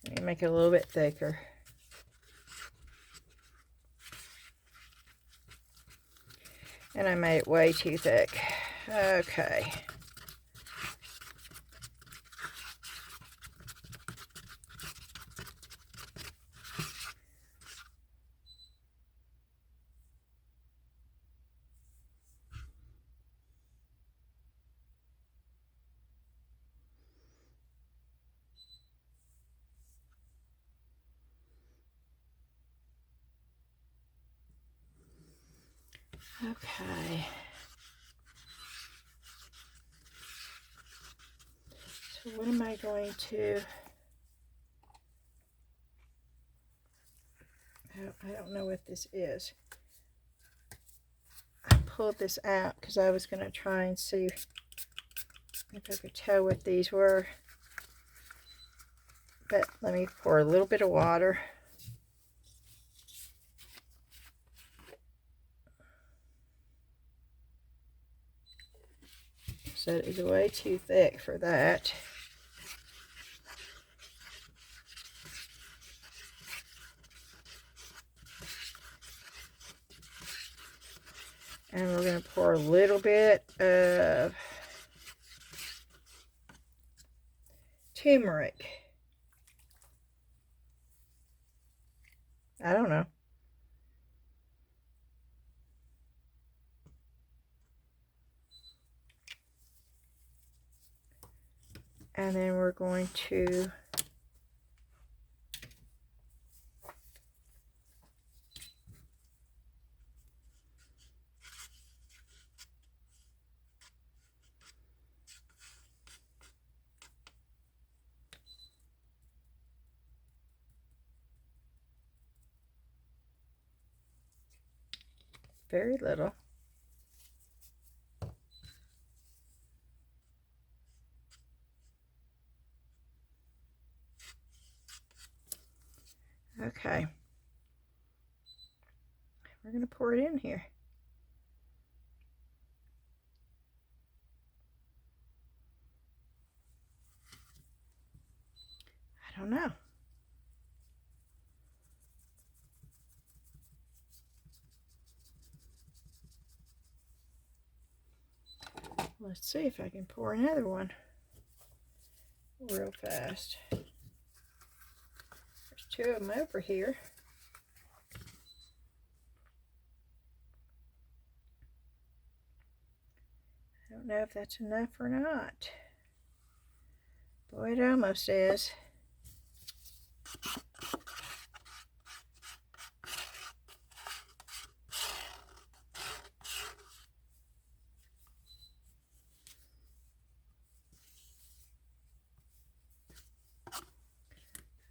Let me make it a little bit thicker. And I made it way too thick. Okay. Okay. So what am I going to... I don't know what this is. I pulled this out because I was going to try and see if I could tell what these were. But let me pour a little bit of water. So it is way too thick for that. And we're going to pour a little bit of turmeric. I don't know. And then we're going to very little. Okay. We're going to pour it in here. I don't know. Let's see if I can pour another one real fast. There's two of them over here. I don't know if that's enough or not. Boy, it almost is.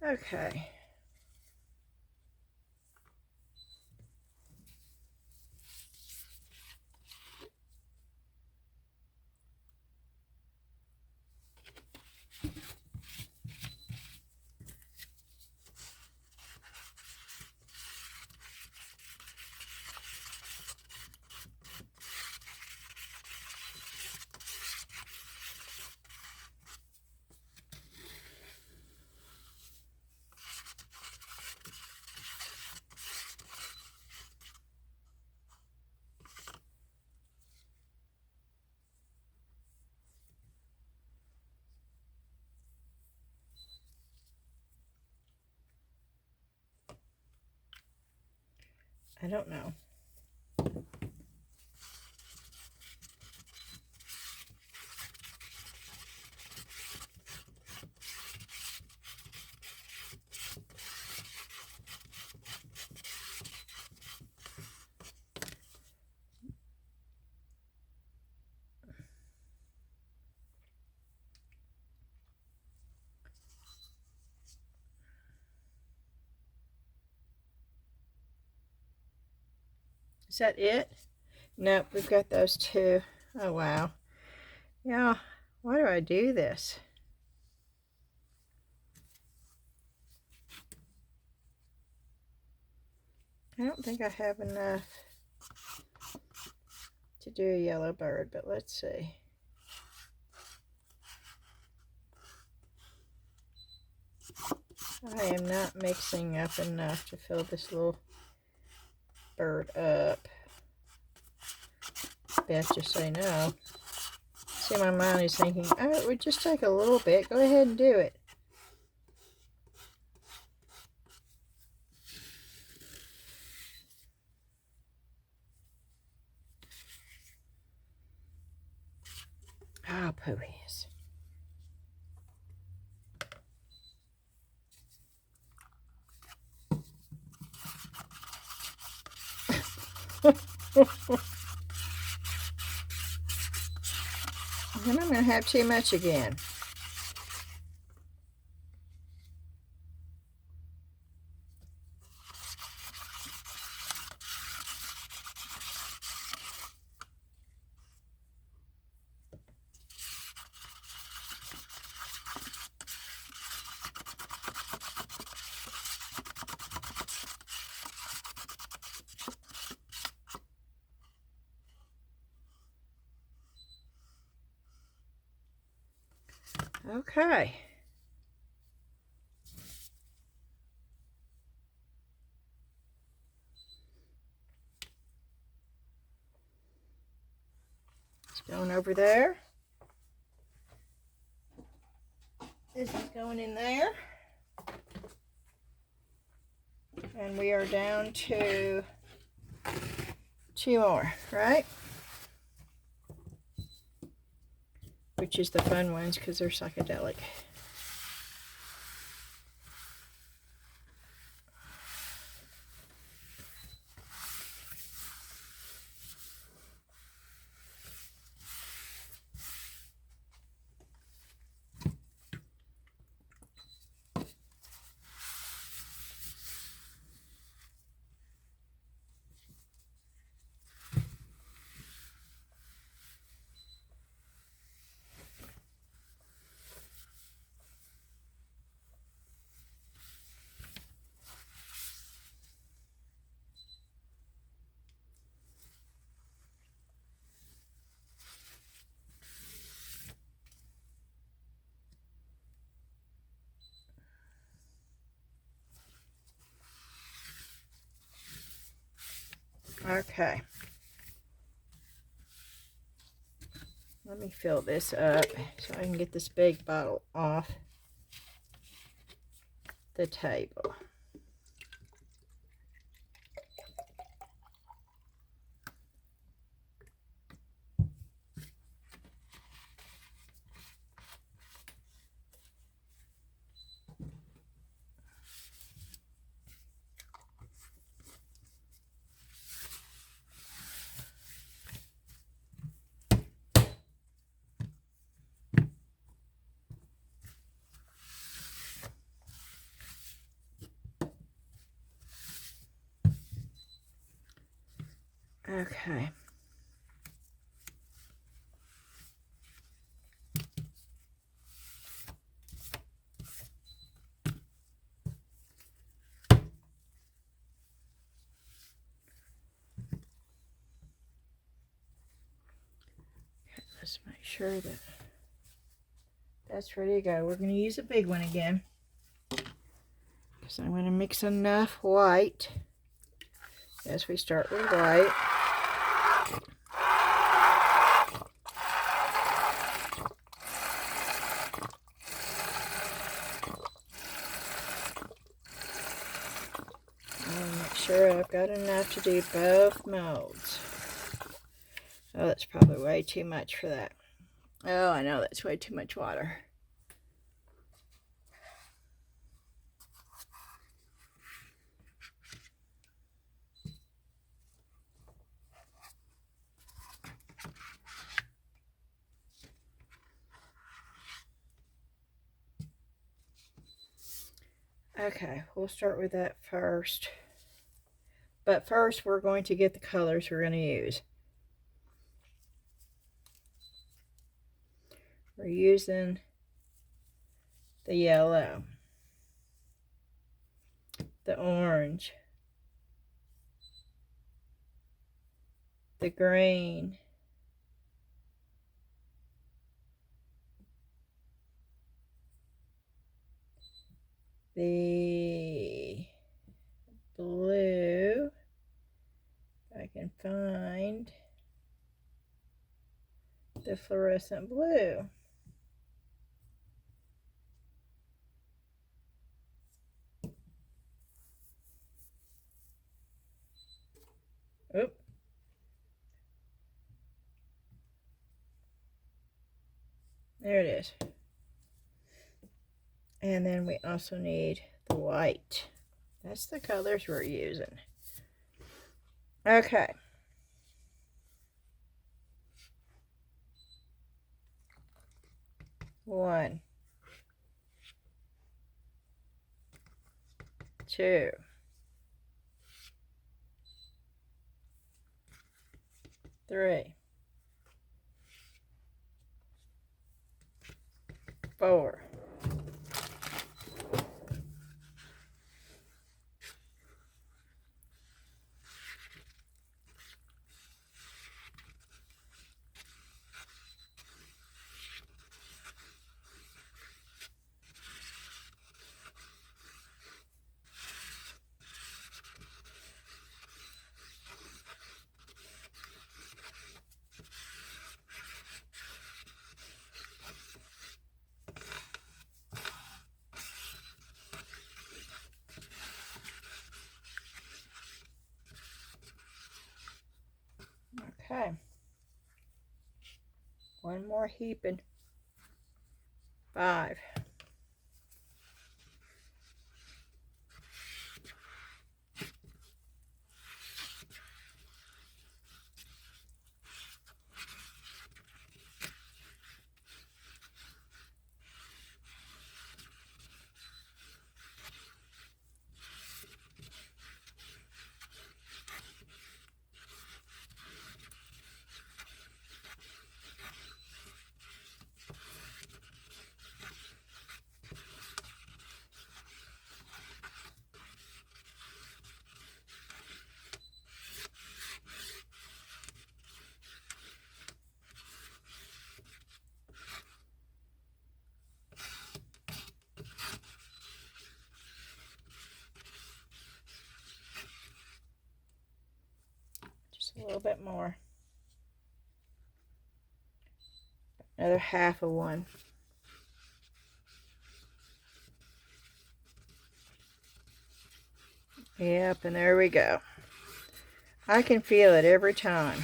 Okay. I don't know. Is that it? Nope, we've got those two. Oh, wow. Yeah, why do I do this? I don't think I have enough to do a yellow bird, but let's see. I am not mixing up enough to fill this little bird up. Beth just say no. See, my mind is thinking, oh, it would just take a little bit. Go ahead and do it. Ah, oh, poopies. And I'm going to have too much again. Okay. It's going over there. This is going in there. And we are down to 2 more, right? Which is the fun ones because they're psychedelic. Okay. Let me fill this up so I can get this big bottle off the table. Okay. Let's make sure that that's ready to go. We're going to use a big one again, because I'm going to mix enough white. As we start with white. And make sure I've got enough to do both molds. Oh, that's probably way too much for that. Oh, I know, that's way too much water. Okay, we'll start with that first. But first, we're going to get the colors we're going to use. We're using the yellow, the orange, the green, the blue, if I can find the fluorescent blue. Oop. There it is. And then we also need the white. That's the colors we're using. Okay. One, two, three, four, okay. One more heaping. 5. Just a little bit more. Another half of one. Yep, and there we go. I can feel it every time.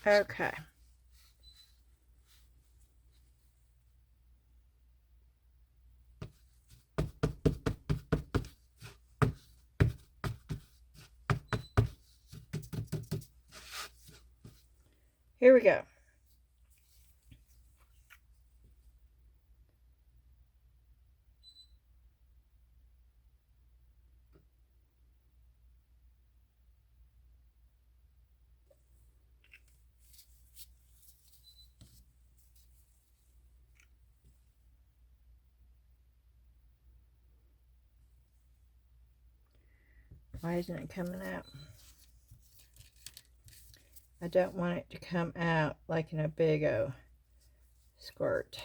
Okay. Here we go. Why isn't it coming out? I don't want it to come out like in a big O squirt.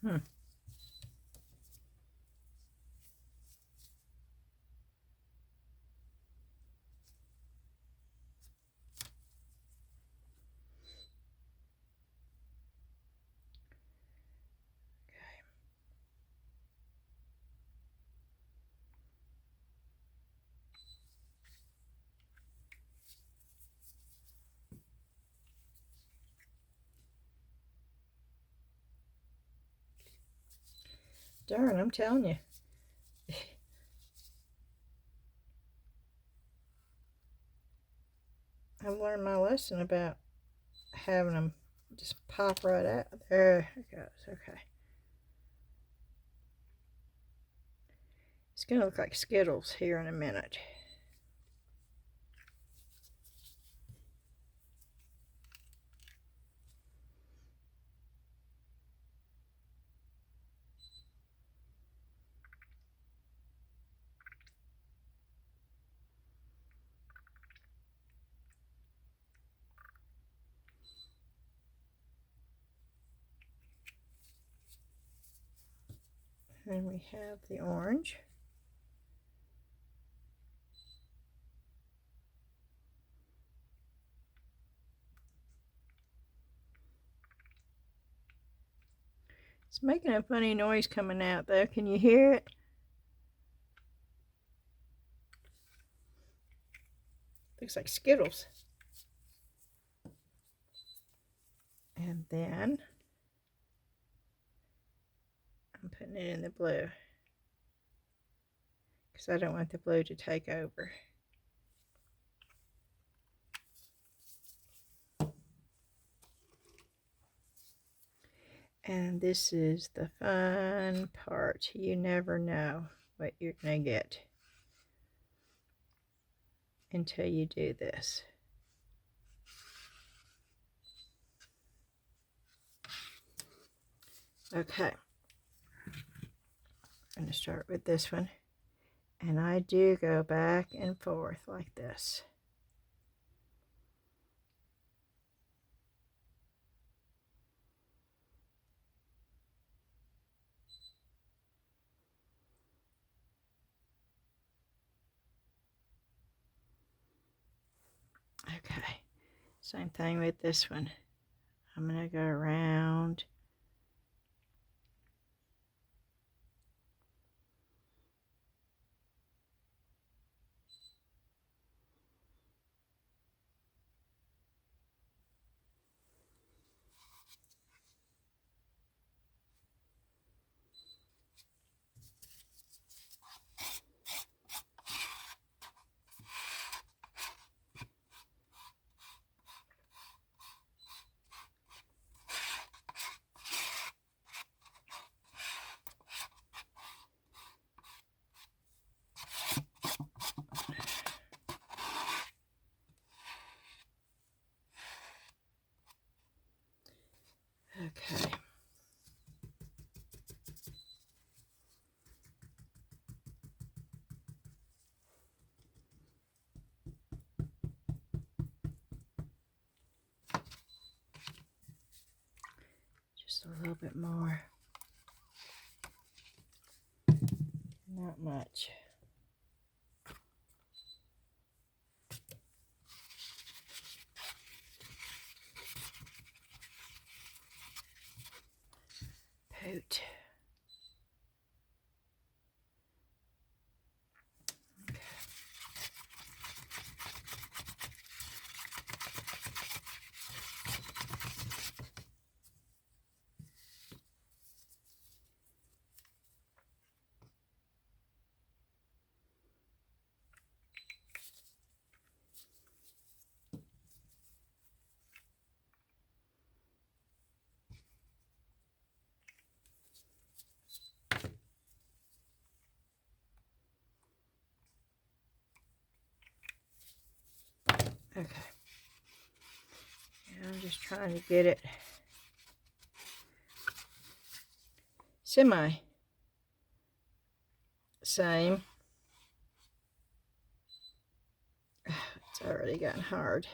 Hmm. Darn, I'm telling you. I've learned my lesson about having them just pop right out. There it goes. Okay. It's going to look like Skittles here in a minute. And we have the orange. It's making a funny noise coming out though. Can you hear it? Looks like Skittles. And then I'm putting it in the blue because I don't want the blue to take over. And this is the fun part. You never know what you're going to get until you do this. Okay. I'm going to start with this one. And I do go back and forth like this. Okay, same thing with this one. I'm going to go around. Okay. Just a little bit more. Not much. Poot. Okay. And I'm just trying to get it semi same. It's already gotten hard.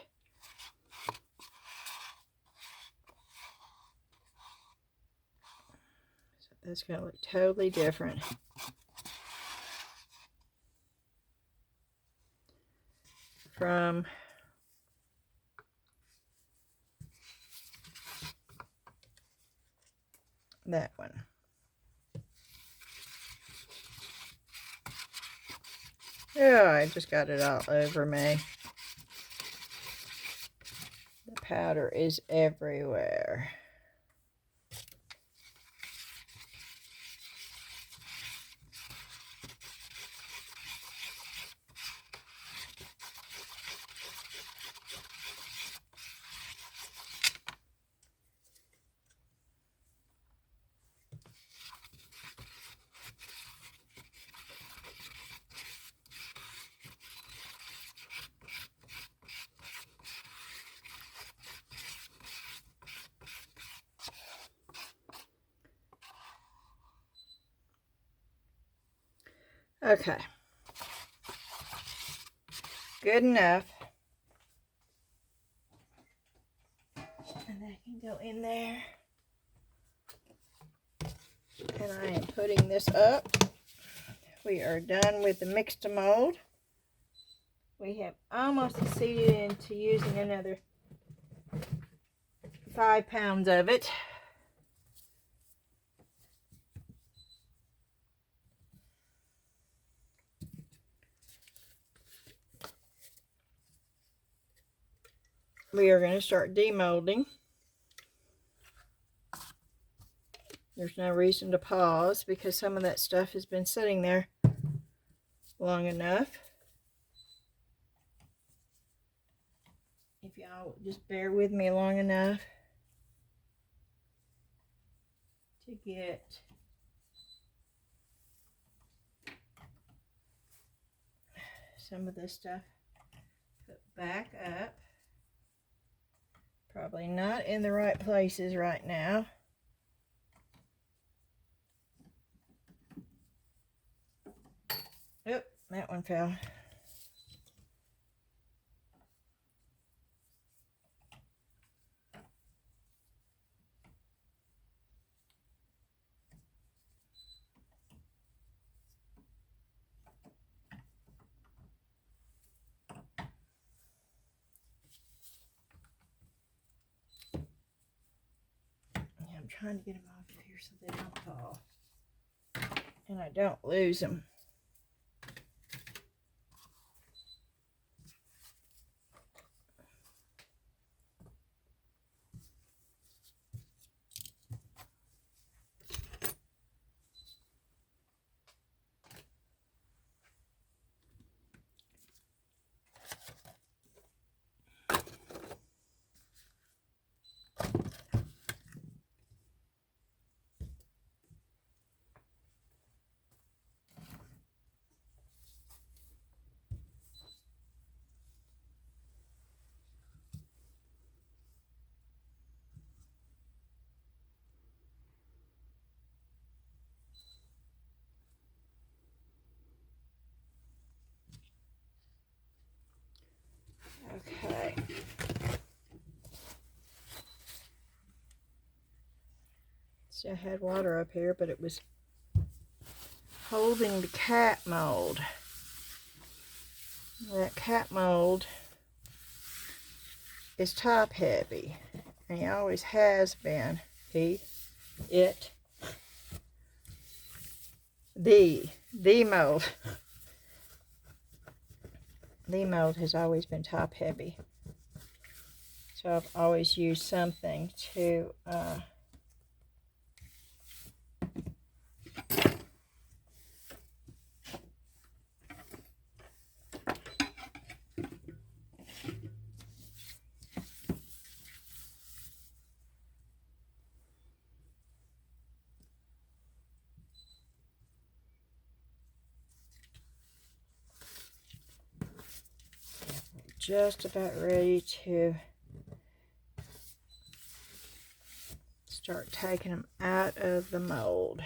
So that's going to look totally different from that one. Oh, I just got it all over me. The powder is everywhere. Okay. Good enough. And that can go in there. And I am putting this up. We are done with the Mix2Mold. We have almost succeeded into using another 5 pounds of it. We are going to start demolding. There's no reason to pause because some of that stuff has been sitting there long enough. If y'all just bear with me long enough to get some of this stuff put back up. Probably not in the right places right now. Oop, that one fell. Yeah, I'm trying to get them off of here so they don't fall. And I don't lose them. Okay. See, I had water up here, but it was holding the cat mold. That cat mold is top heavy, and he always has been. The mold. The mold has always been top heavy. So I've always used something to just about ready to start taking them out of the mold.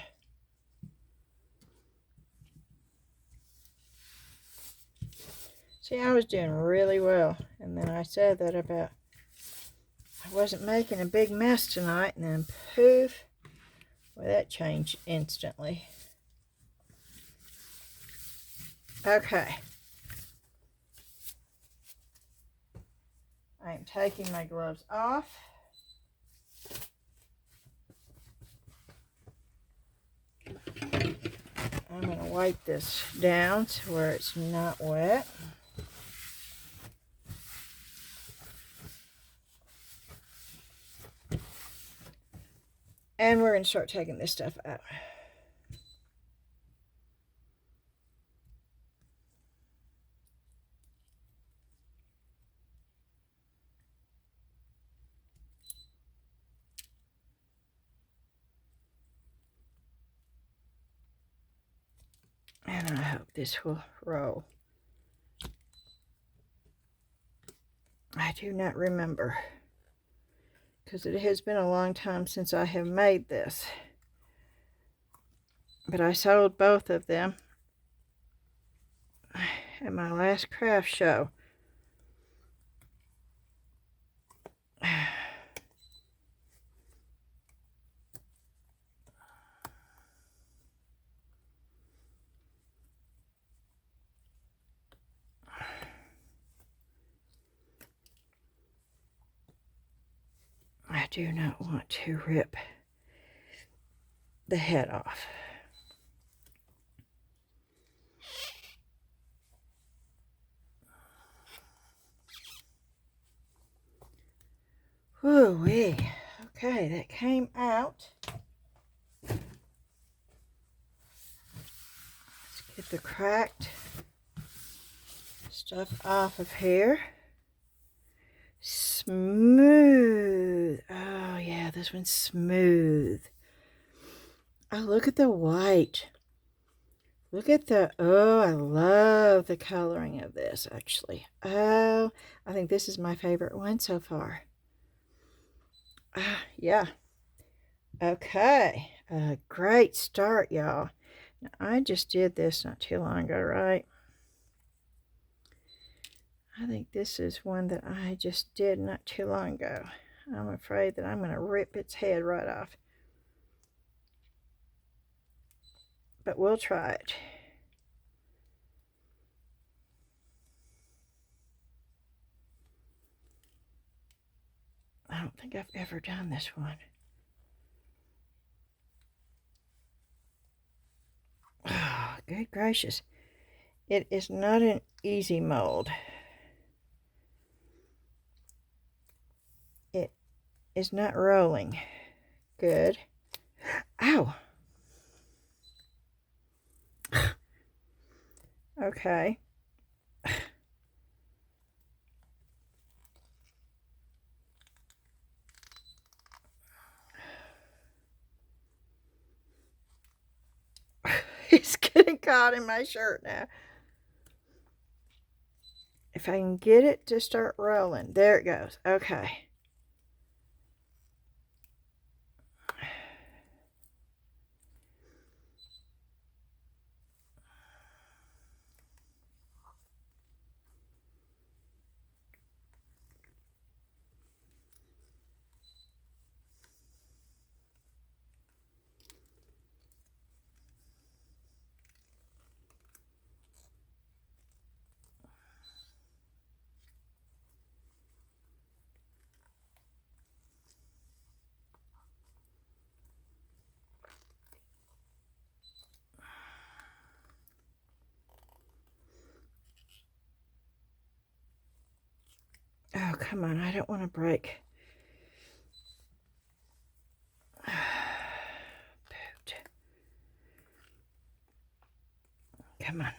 See, I was doing really well, and then I said that about I wasn't making a big mess tonight, and then poof, well, that changed instantly. Okay. I am taking my gloves off. I'm going to wipe this down to where it's not wet. And we're going to start taking this stuff out. And I hope this will roll. I do not remember, because it has been a long time since I have made this. But I sold both of them at my last craft show. I do not want to rip the head off. Whoo-wee. Okay, that came out. Let's get the cracked stuff off of here. Smooth. Oh yeah, this one's smooth. Oh, look at the white. Look at the, oh, I love the coloring of this, actually. Oh, I think this is my favorite one so far. Yeah. Okay. Great start, y'all. Now, I just did this not too long ago, right? I think this is one that I just did not too long ago. I'm afraid that I'm going to rip its head right off. But we'll try it. I don't think I've ever done this one. Oh, good gracious. It is not an easy mold. It is not rolling. Good. Ow. Okay. It's getting caught in my shirt now. If I can get it to start rolling. There it goes. Okay. Oh, come on. I don't want to break. Pooped. Come on.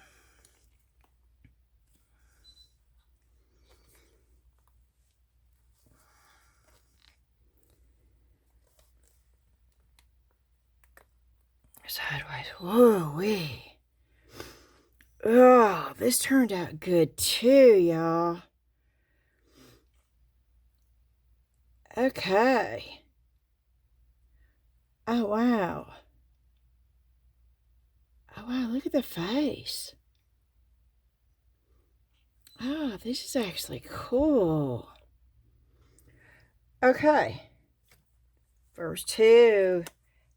Sideways. Whoa-wee. Oh, this turned out good too, y'all. Okay. Oh, wow. Oh, wow, look at the face. Oh, this is actually cool. Okay. Verse 2.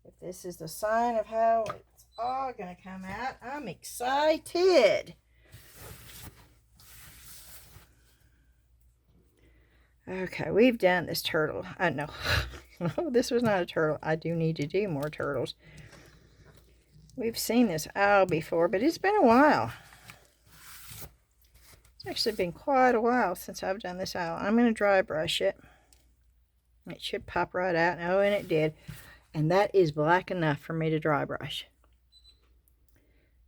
If this is the sign of how it's all going to come out, I'm excited. Okay, we've done this turtle. I know. No, this was not a turtle. I do need to do more turtles. We've seen this owl before, but it's been a while. It's actually been quite a while since I've done this owl. I'm going to dry brush it. It should pop right out. Oh, and it did. And that is black enough for me to dry brush.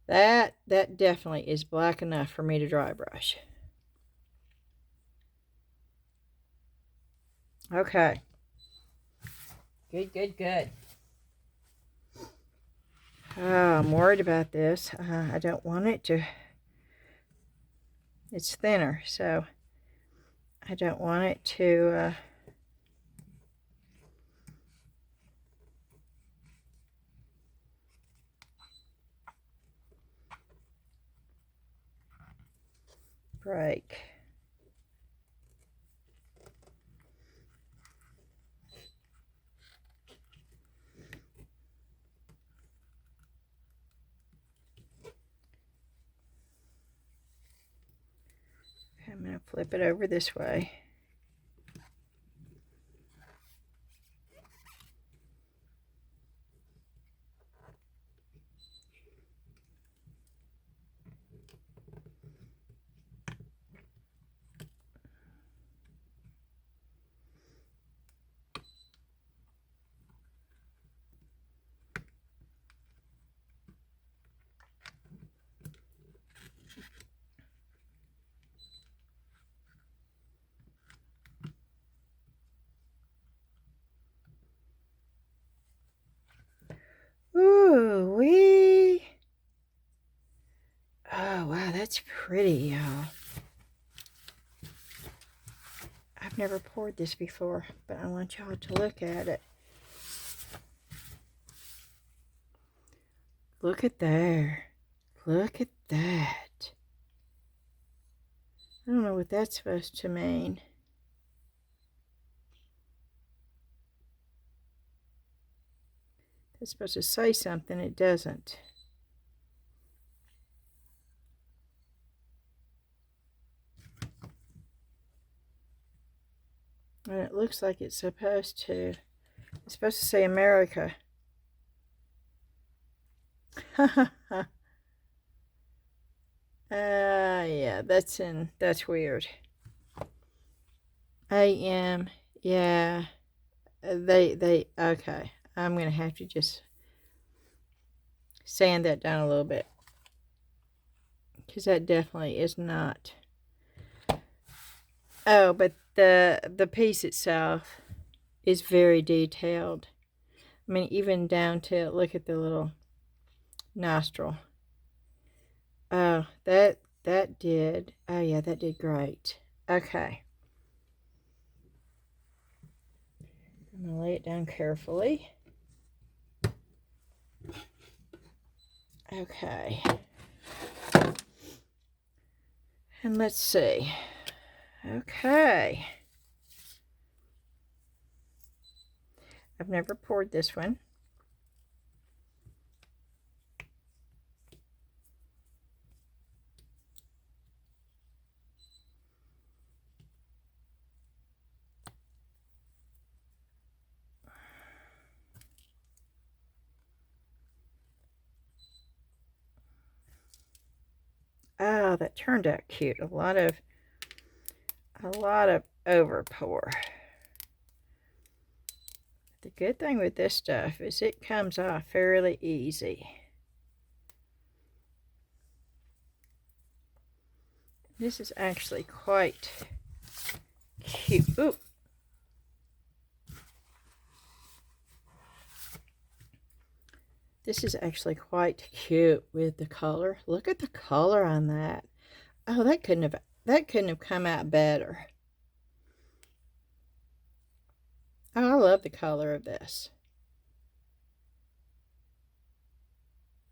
That definitely is black enough for me to dry brush. Okay. Good, good, good. I'm worried about this. I don't want it to... It's thinner, so I don't want it to... break. I'm going to flip it over this way. Ooh, wee. Oh, wow, that's pretty, y'all. I've never poured this before, but I want y'all to look at it. Look at there. Look at that. I don't know what that's supposed to mean. It's supposed to say something. It doesn't. And it looks like it's supposed to. It's supposed to say America. Yeah, that's weird. AM, yeah. Okay. I'm going to have to just sand that down a little bit. Because that definitely is not. Oh, but the piece itself is very detailed. I mean, even down to, look at the little nostril. Oh, that did. Oh, yeah, that did great. Okay. I'm going to lay it down carefully. Okay. And let's see. Okay. I've never poured this one. Oh, that turned out cute. A lot of over pour. The good thing with this stuff is it comes off fairly easy. This is actually quite cute. Ooh. This is actually quite cute with the color. Look at the color on that. Oh, that couldn't have come out better. Oh, I love the color of this.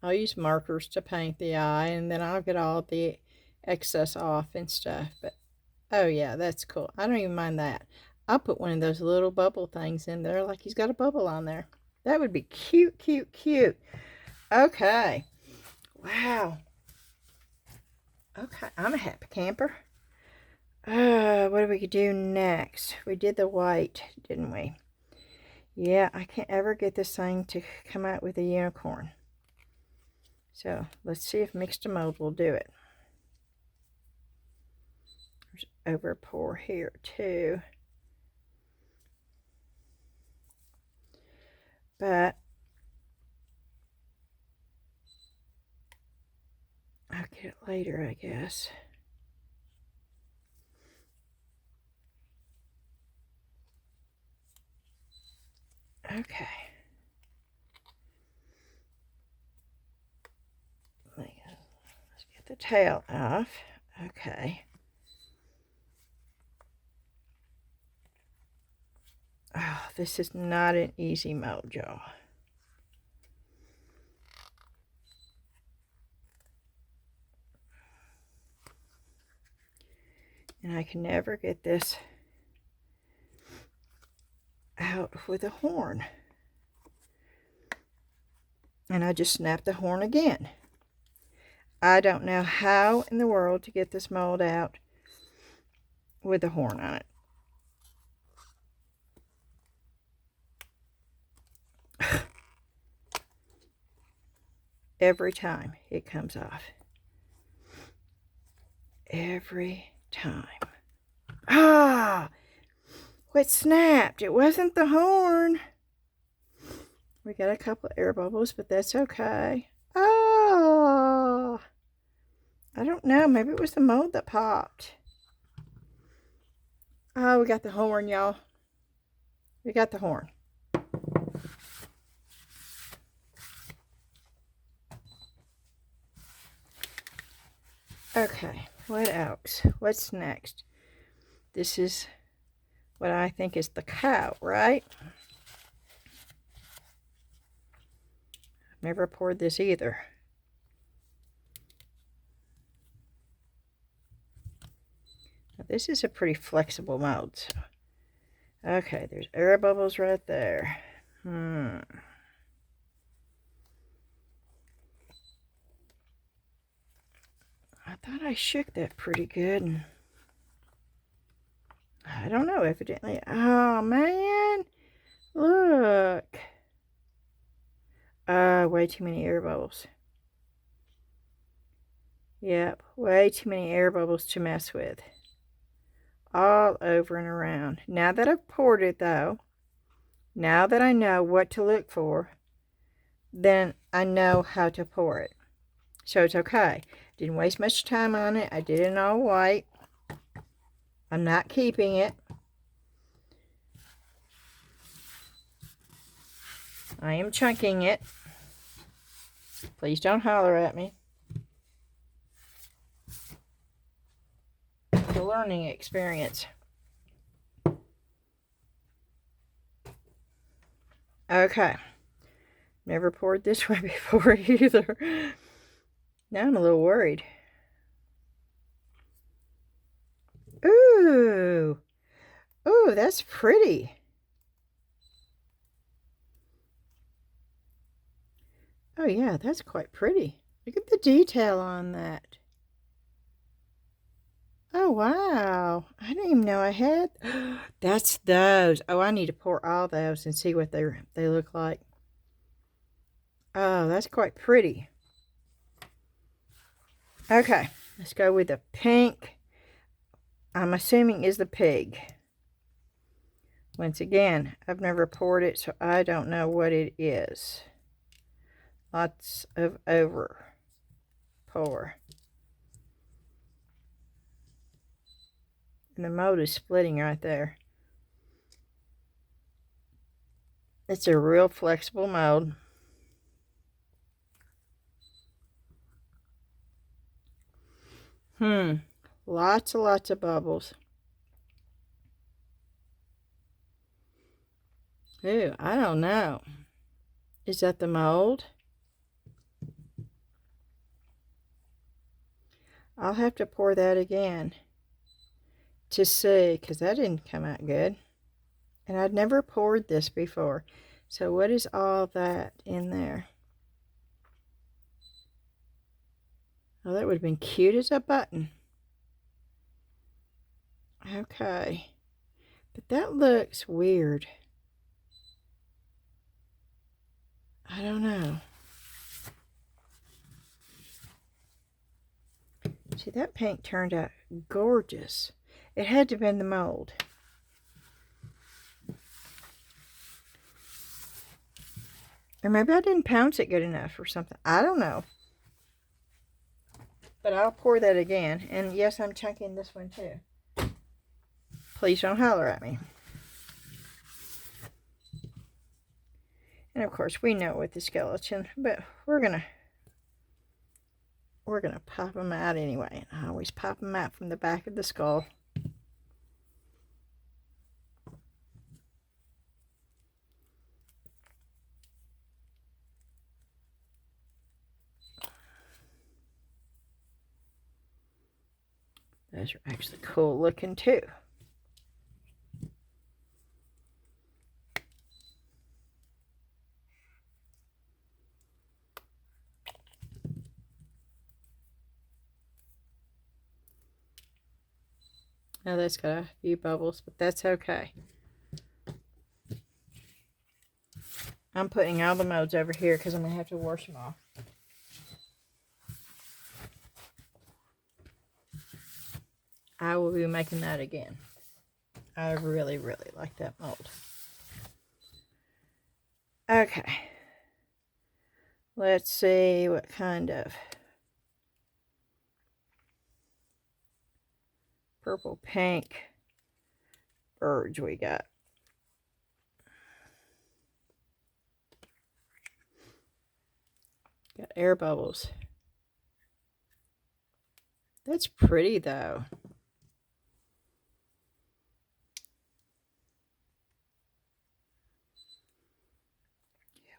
I'll use markers to paint the eye, and then I'll get all the excess off and stuff. But, oh yeah, that's cool. I don't even mind that. I'll put one of those little bubble things in there, like he's got a bubble on there. That would be cute, cute, cute. Okay. Wow. Okay, I'm a happy camper. What do we do next? We did the white, didn't we? Yeah, I can't ever get this thing to come out with a unicorn. So let's see if Mix2Mold will do it. There's over pour here too. But I'll get it later, I guess. Okay. Let's get the tail off. Okay. Oh, this is not an easy mold, y'all. And I can never get this out with a horn. And I just snapped the horn again. I don't know how in the world to get this mold out with a horn on it. Every time it comes off. Every time. Ah! What snapped? It wasn't the horn. We got a couple of air bubbles, but that's okay. Oh! I don't know. Maybe it was the mold that popped. Oh, we got the horn, y'all. We got the horn. Okay, what else? What's next? This is what I think is the cow, right? I've never poured this either. Now, this is a pretty flexible mold. So. Okay, there's air bubbles right there. I thought I shook that pretty good. I don't know, evidently. Oh, man. Look. Way too many air bubbles. Yep, way too many air bubbles to mess with. All over and around. Now that I've poured it, though, now that I know what to look for, then I know how to pour it. So it's okay. Didn't waste much time on it. I did it in all white. I'm not keeping it. I am chunking it. Please don't holler at me. It's a learning experience. Okay. Never poured this way before either. Now I'm a little worried. Ooh. Ooh, that's pretty. Oh yeah, that's quite pretty. Look at the detail on that. Oh wow. I didn't even know I had. That's those. Oh, I need to pour all those and see what they look like. Oh, that's quite pretty. Okay, let's go with the pink. I'm assuming is the pig. Once again, I've never poured it, so I don't know what it is. Lots of over pour. And the mold is splitting right there. It's a real flexible mold. Lots and lots of bubbles. Ooh, I don't know. Is that the mold? I'll have to pour that again to see, because that didn't come out good. And I'd never poured this before. So what is all that in there? Oh, that would have been cute as a button. Okay. But that looks weird. I don't know. See, that paint turned out gorgeous. It had to have been the mold. Or maybe I didn't pounce it good enough or something. I don't know. But I'll pour that again. And yes, I'm chunking this one too. Please don't holler at me. And of course, we know with the skeleton, but we're gonna pop them out anyway. I always pop them out from the back of the skull. Those are actually cool looking too. Now that's got a few bubbles, but that's okay. I'm putting all the molds over here because I'm going to have to wash them off. I will be making that again. I really, really like that mold. Okay. Let's see what kind of purple pink birds we got. Got air bubbles. That's pretty though.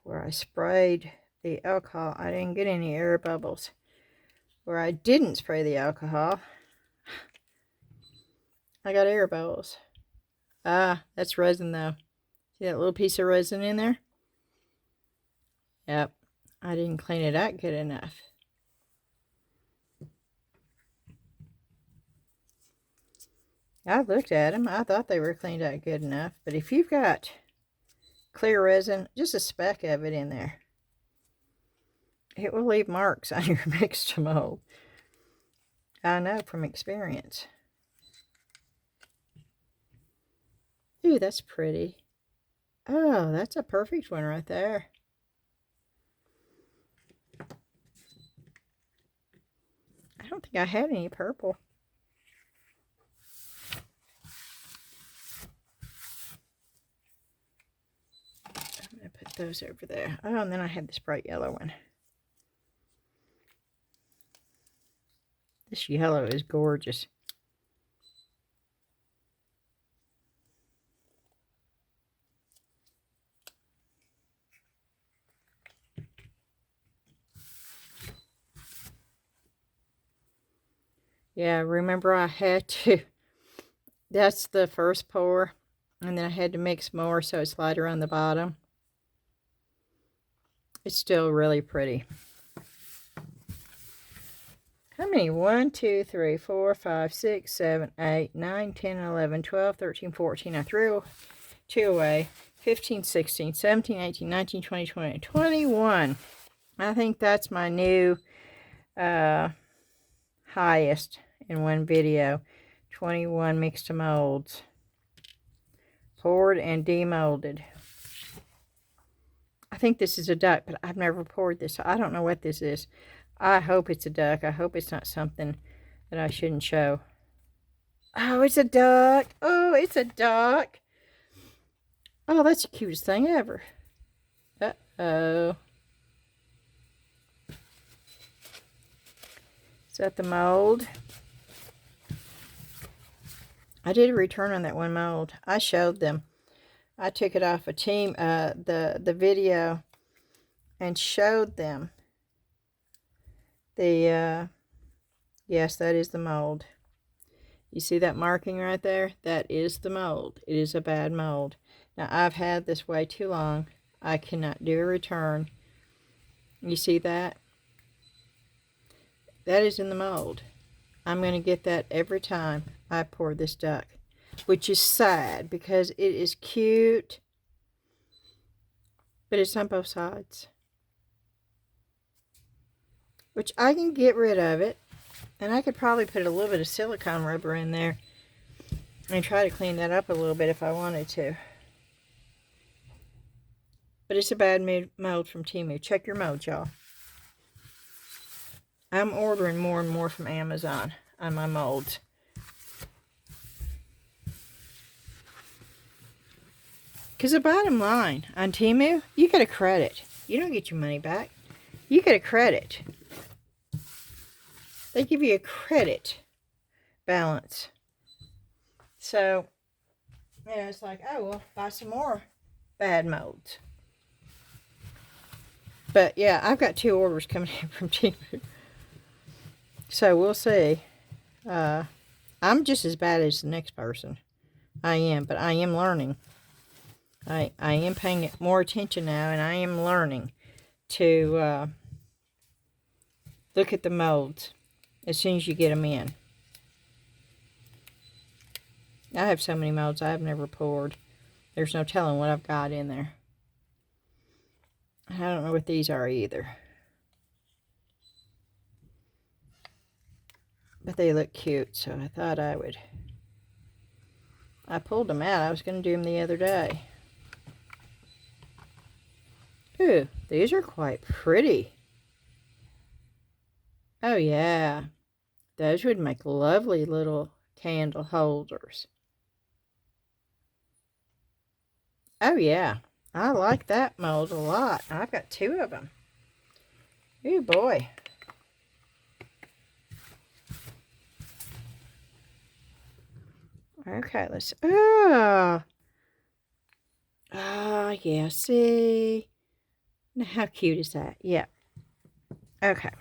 Where I sprayed the alcohol, I didn't get any air bubbles. Where I didn't spray the alcohol, I got air bubbles. Ah, that's resin though. See that little piece of resin in there? Yep, I didn't clean it out good enough. I looked at them. I thought they were cleaned out good enough. But if you've got clear resin, just a speck of it in there, it will leave marks on your Mix2Mold. I know from experience. Ooh, that's pretty. Oh, that's a perfect one right there. I don't think I had any purple. I'm going to put those over there. Oh, and then I had this bright yellow one. This yellow is gorgeous. Yeah, remember I had to, that's the first pour, and then I had to mix more so it's lighter on the bottom. It's still really pretty. How many? 1, 2, 3, 4, 5, 6, 7, 8, 9, 10, 11, 12, 13, 14. I threw 2 away. 15, 16, 17, 18, 19, 20, 20, 21. I think that's my new highest in one video. 21 Mix2Molds. Poured and demolded. I think this is a duck, but I've never poured this, so I don't know what this is. I hope it's a duck. I hope it's not something that I shouldn't show. Oh, it's a duck. Oh, it's a duck. Oh, that's the cutest thing ever. Uh-oh. Is that the mold? I did a return on that one mold. I showed them. I took it off a team, the video, and showed them the, yes, that is the mold. You see that marking right there? That is the mold. It is a bad mold. Now, I've had this way too long. I cannot do a return. You see that? That is in the mold. I'm going to get that every time I pour this duck, which is sad because it is cute, but it's on both sides. Which I can get rid of it, and I could probably put a little bit of silicone rubber in there and try to clean that up a little bit if I wanted to. But it's a bad mold from Temu. Check your mold, y'all. I'm ordering more and more from Amazon on my molds. Because the bottom line on Temu, you get a credit. You don't get your money back. You get a credit. They give you a credit balance. So, you know, it's like, oh, well, buy some more bad molds. But, yeah, I've got 2 orders coming in from Temu. So, we'll see. I'm just as bad as the next person. I am, but I am learning. I am paying more attention now, and I am learning to look at the molds as soon as you get them in. I have so many molds I have never poured. There's no telling what I've got in there. I don't know what these are either. But they look cute, so I thought I would. I pulled them out. I was going to do them the other day. Ooh, these are quite pretty. Oh, yeah. Those would make lovely little candle holders. Oh, yeah. I like that mold a lot. I've got 2 of them. Ooh, boy. Okay, let's... Oh, yeah, see? Now, how cute is that? Yeah. Okay.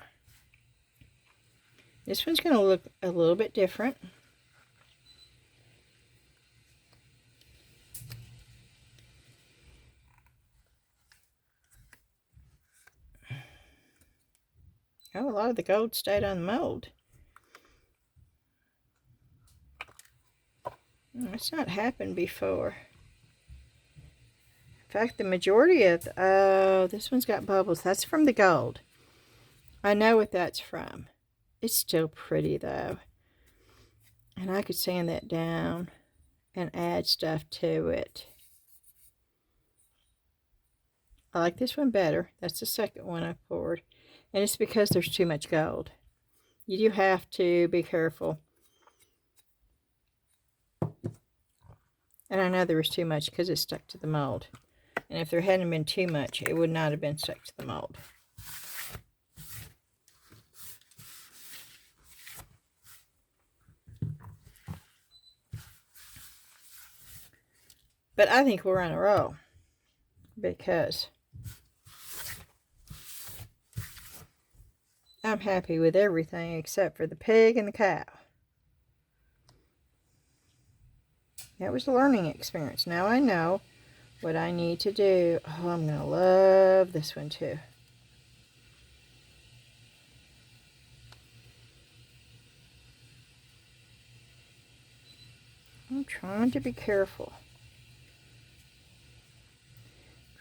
This one's going to look a little bit different. Oh, a lot of the gold stayed on the mold. That's not happened before. In fact, the majority of... Oh, this one's got bubbles. That's from the gold. I know what that's from. It's still pretty, though. And I could sand that down and add stuff to it. I like this one better. That's the second one I poured. And it's because there's too much gold. You do have to be careful. And I know there was too much because it stuck to the mold. And if there hadn't been too much, it would not have been stuck to the mold. But I think we're on a roll. Because I'm happy with everything except for the pig and the cow. That was a learning experience. Now I know what I need to do. Oh, I'm going to love this one too. I'm trying to be careful.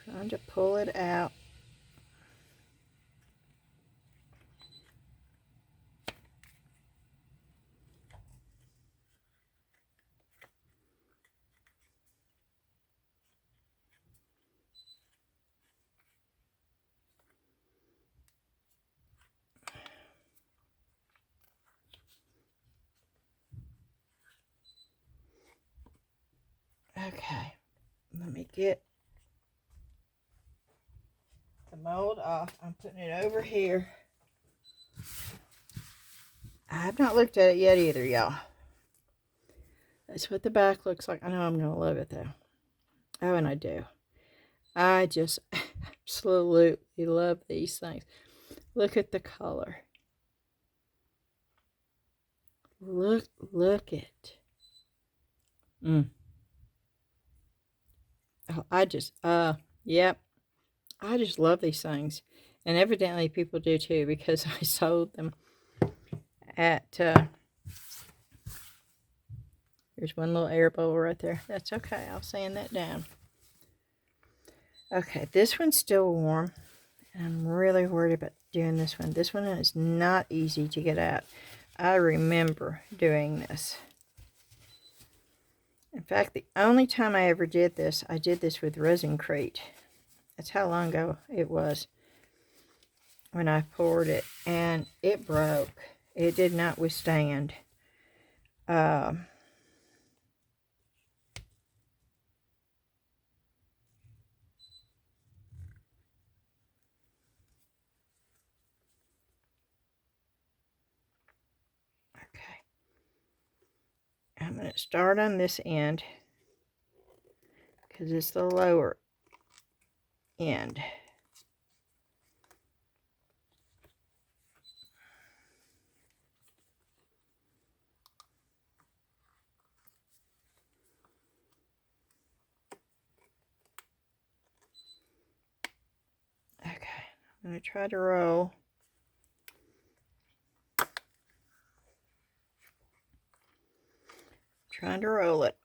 Trying to pull it out. Okay, let me get the mold off. I'm putting it over here. I've not looked at it yet either, y'all. That's what the back looks like. I know I'm going to love it, though. Oh, and I do. I just absolutely love these things. Look at the color. Look it. Oh, yep. I just love these things. And evidently people do too, because I sold them at, there's one little air bubble right there. That's okay. I'll sand that down. Okay, this one's still warm. And I'm really worried about doing this one. This one is not easy to get out. I remember doing this. In fact, the only time I ever did this, I did this with Resin crate. That's how long ago it was when I poured it. And it broke. It did not withstand. Okay. I'm going to start on this end because it's the lower end. Okay, I'm going to try to roll. Trying to roll it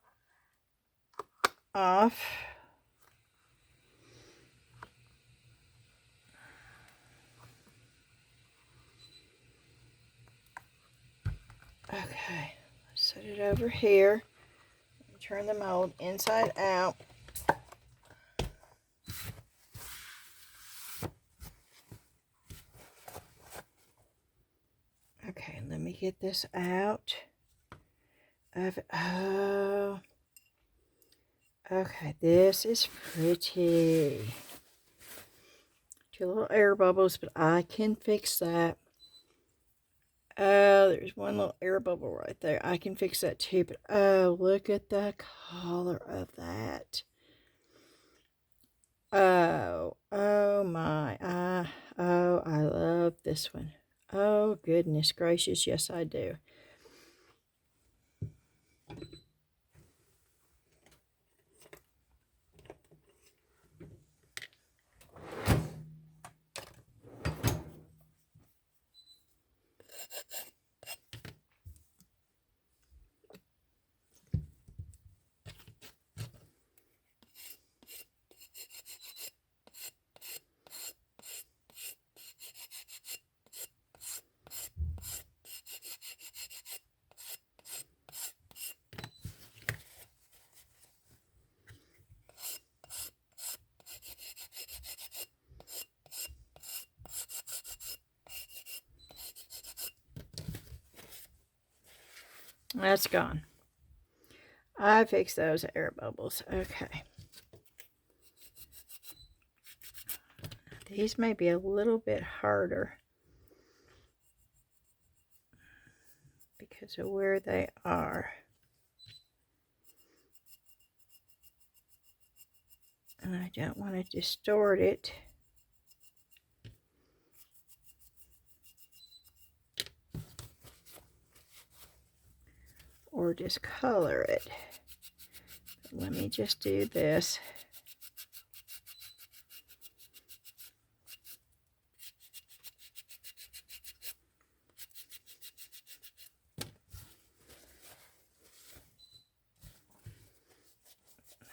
off. Okay, set it over here. Turn the mold inside out. Okay, let me get this out of it. Oh, okay, this is pretty. Two little air bubbles, but I can fix that. Oh, there's one little air bubble right there. I can fix that too, but oh, look at the color of that. Oh my, oh, I love this one. Oh, goodness gracious, yes I do. That's gone. I fixed those air bubbles. Okay. These may be a little bit harder because of where they are. And I don't want to distort it. Or discolor it. Let me just do this.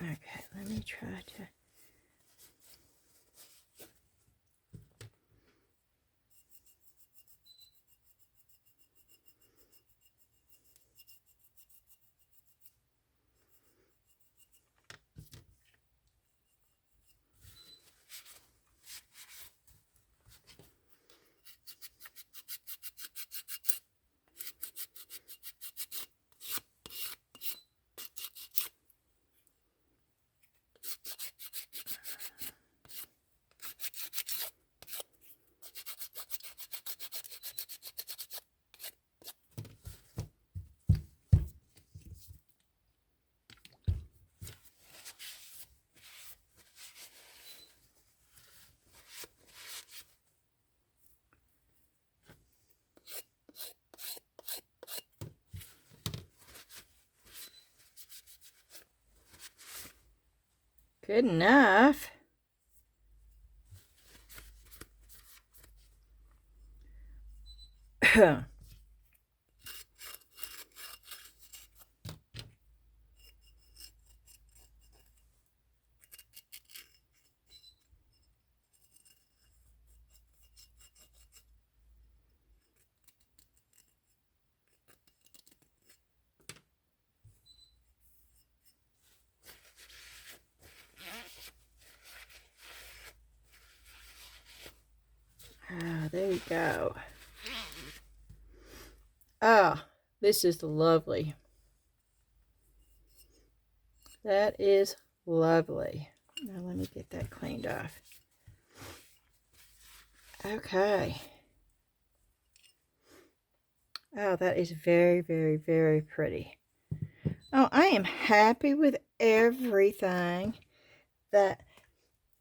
Okay, let me try to. Good enough. Ah, there you go. Ah, this is lovely. That is lovely. Now let me get that cleaned off. Okay. Oh, that is very, very, very pretty. Oh, I am happy with everything. That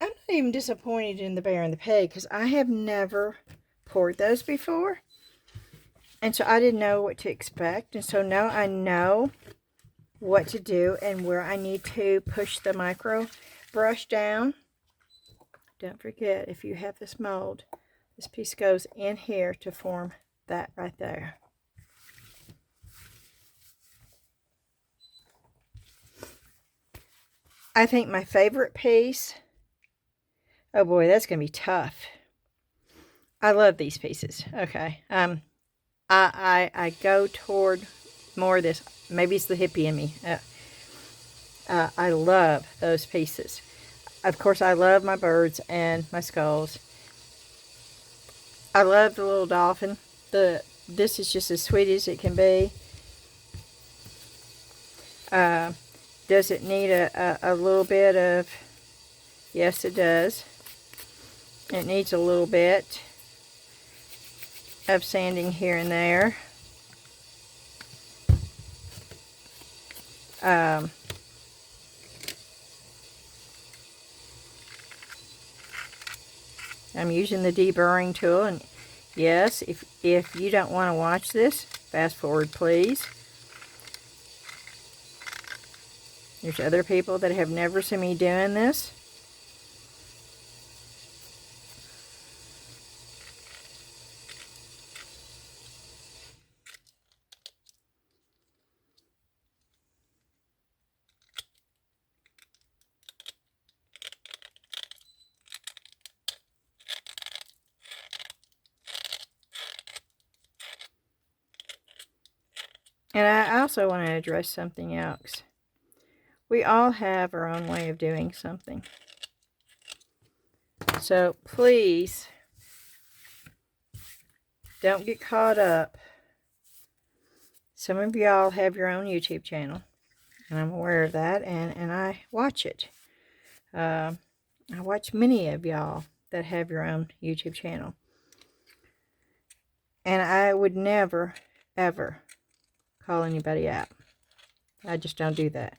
I'm not even disappointed in the Bear and the Pig because I have never poured those before. And so I didn't know what to expect. And so now I know what to do and where I need to push the micro brush down. Don't forget, if you have this mold, this piece goes in here to form that right there. I think my favorite piece, oh boy, that's going to be tough. I love these pieces. Okay. I go toward more of this. Maybe it's the hippie in me. I love those pieces. Of course, I love my birds and my skulls. I love the little dolphin. This is just as sweet as it can be. Does it need a little bit of... Yes, it does. It needs a little bit of sanding here and there. I'm using the deburring tool, and yes, if you don't want to watch this, fast forward please. There's other people that have never seen me doing this. And I also want to address something else. We all have our own way of doing something. So please, don't get caught up. Some of y'all have your own YouTube channel, and I'm aware of that, and I watch it. I watch many of y'all that have your own YouTube channel. And I would never, ever call anybody out. I just don't do that.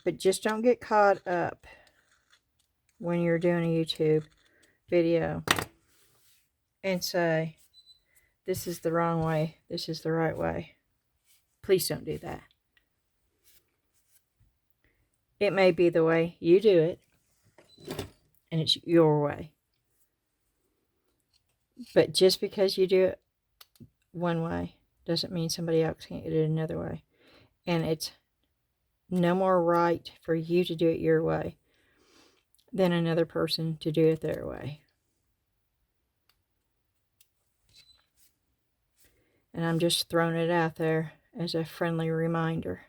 But just don't get caught up when you're doing a YouTube video and say, this is the wrong way, this is the right way. Please don't do that. It may be the way you do it, and it's your way. But just because you do it one way doesn't mean somebody else can't do it another way. And it's no more right for you to do it your way than another person to do it their way. And I'm just throwing it out there as a friendly reminder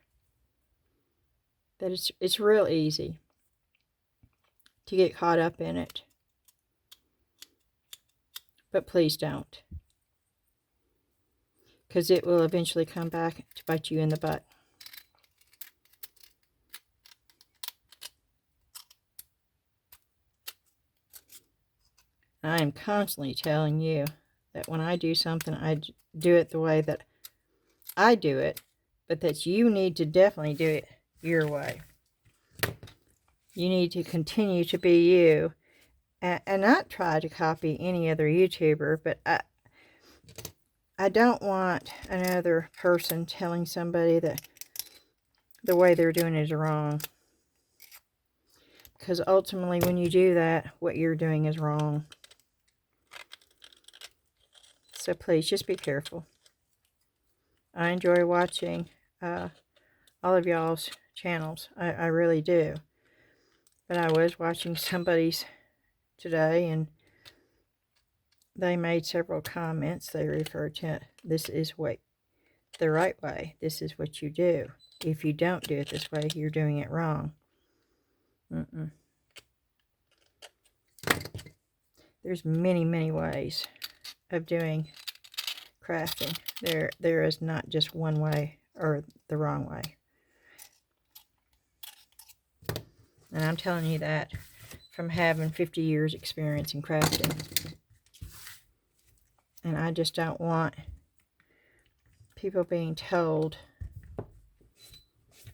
that it's real easy to get caught up in it. But please don't. Because it will eventually come back to bite you in the butt. I am constantly telling you that when I do something, I do it the way that I do it, but that you need to definitely do it your way. You need to continue to be you and not try to copy any other YouTuber, but I don't want another person telling somebody that the way they're doing is wrong. Because ultimately when you do that, what you're doing is wrong. So please, just be careful. I enjoy watching all of y'all's channels. I really do. But I was watching somebody's today, and they made several comments. They referred to, this is what the right way. This is what you do. If you don't do it this way, you're doing it wrong. There's many, many ways of doing crafting. There is not just one way or the wrong way. And I'm telling you that from having 50 years experience in crafting. And I just don't want people being told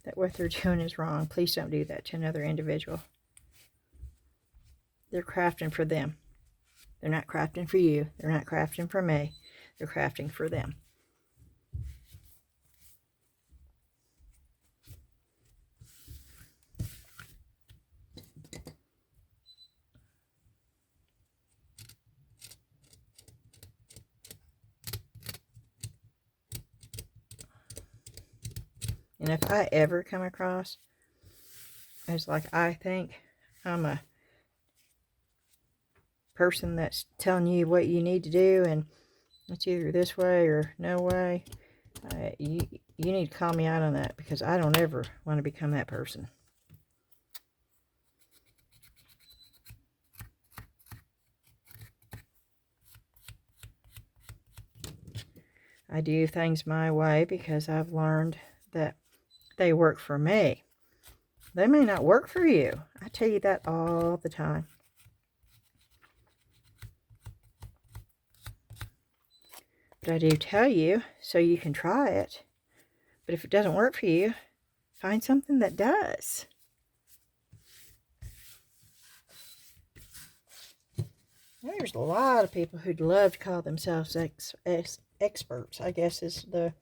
that what they're doing is wrong. Please don't do that to another individual. They're crafting for them. They're not crafting for you. They're not crafting for me. They're crafting for them. And if I ever come across, it's like I think I'm a person that's telling you what you need to do, and it's either this way or no way, you need to call me out on that, because I don't ever want to become that person. I do things my way because I've learned that they work for me. They may not work for you. I tell you that all the time. But I do tell you so you can try it. But if it doesn't work for you, find something that does. There's a lot of people who'd love to call themselves experts, I guess is the...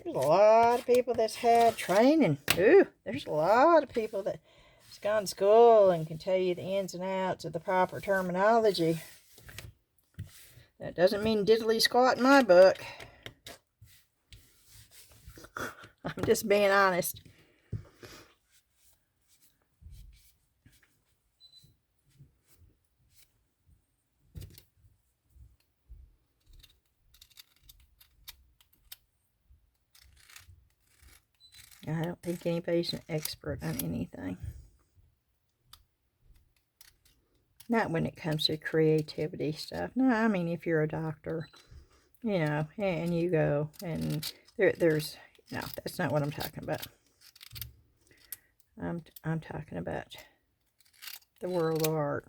There's a lot of people that's had training. Ooh, there's a lot of people that's gone to school and can tell you the ins and outs of the proper terminology. That doesn't mean diddly squat in my book. I'm just being honest. I don't think anybody's an expert on anything. Not when it comes to creativity stuff. No, I mean, if you're a doctor, you know, and you go, and there's, no, that's not what I'm talking about. I'm talking about the world of art.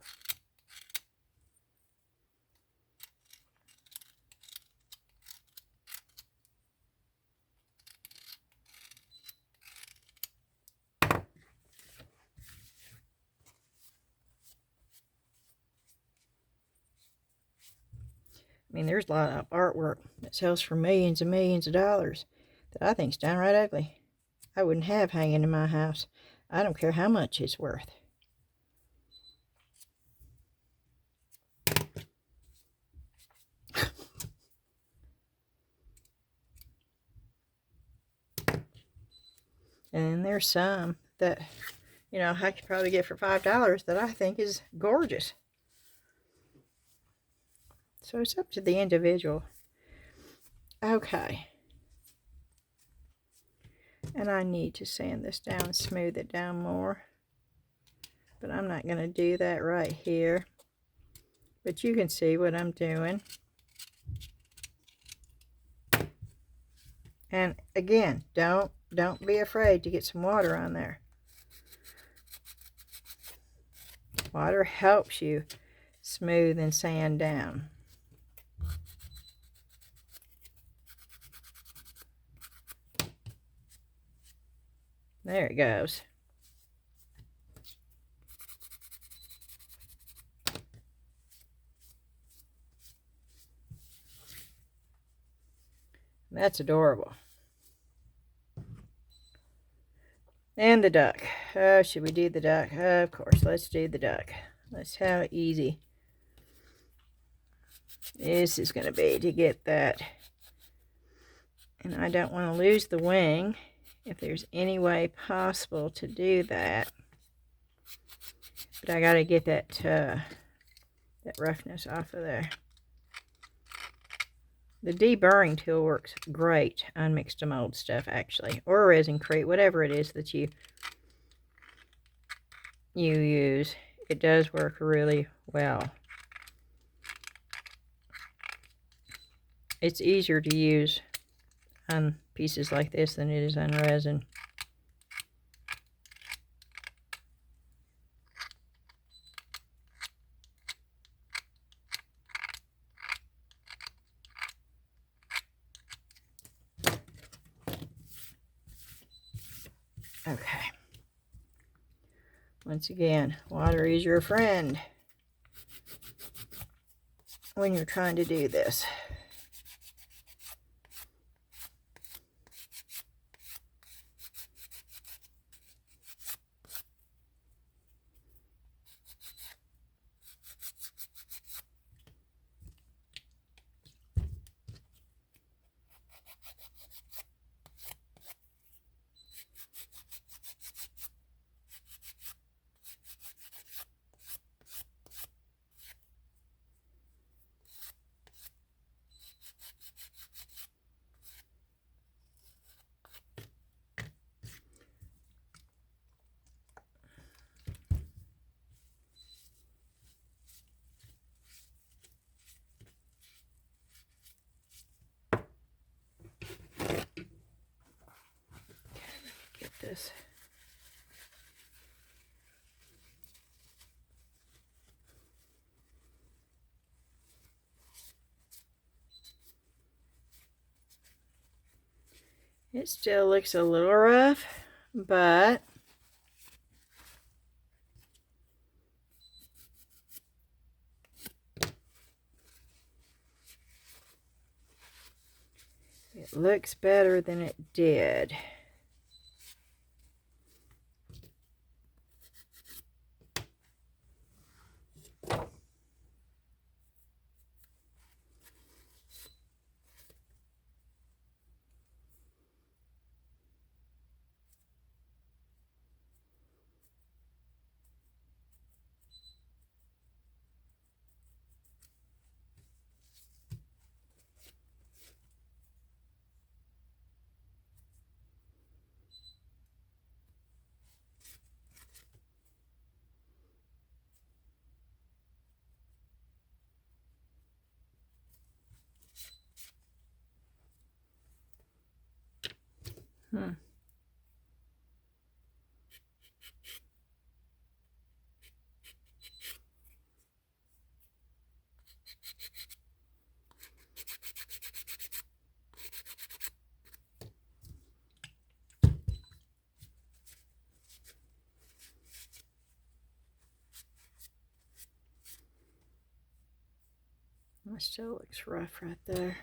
I mean, there's a lot of artwork that sells for millions and millions of dollars that I think's downright ugly. I wouldn't have hanging in my house. I don't care how much it's worth. And there's some that, you know, I could probably get for $5 that I think is gorgeous. So it's up to the individual. Okay. And I need to sand this down and smooth it down more. But I'm not going to do that right here. But you can see what I'm doing. And again, don't be afraid to get some water on there. Water helps you smooth and sand down. There it goes. That's adorable. And the duck. Oh, should we do the duck? Of course, let's do the duck. Let's how easy this is going to be to get that. And I don't want to lose the wing. If there's any way possible to do that. But I got to get that roughness off of there. The deburring tool works great on Mix2Mold stuff, actually. Or Resin, whatever it is that you use. It does work really well. It's easier to use on pieces like this than it is on resin. Okay. Once again, water is your friend when you're trying to do this. Get this. It still looks a little rough, but it looks better than it did. It still looks rough right there.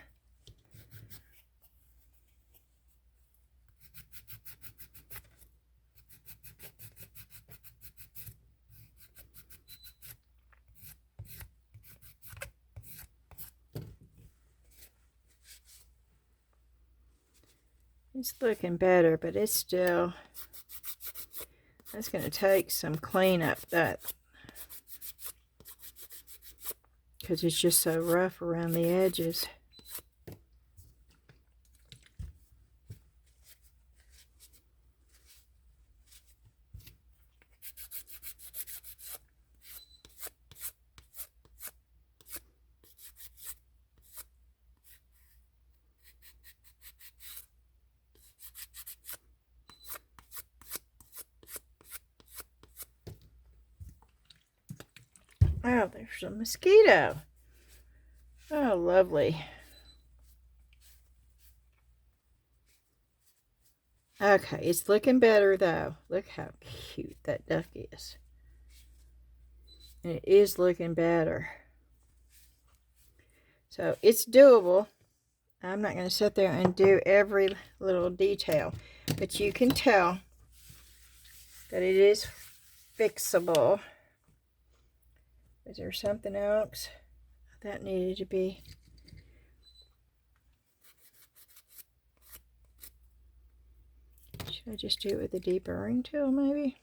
It's looking better, but it's still, that's going to take some cleanup, that, because it's just so rough around the edges. Oh, there's a mosquito. Oh, lovely. Okay, it's looking better though. Look how cute that duck is. And it is looking better. So it's doable. I'm not going to sit there and do every little detail, but you can tell but it is fixable. Is there something else that needed to be? Should I just do it with a deburring tool maybe?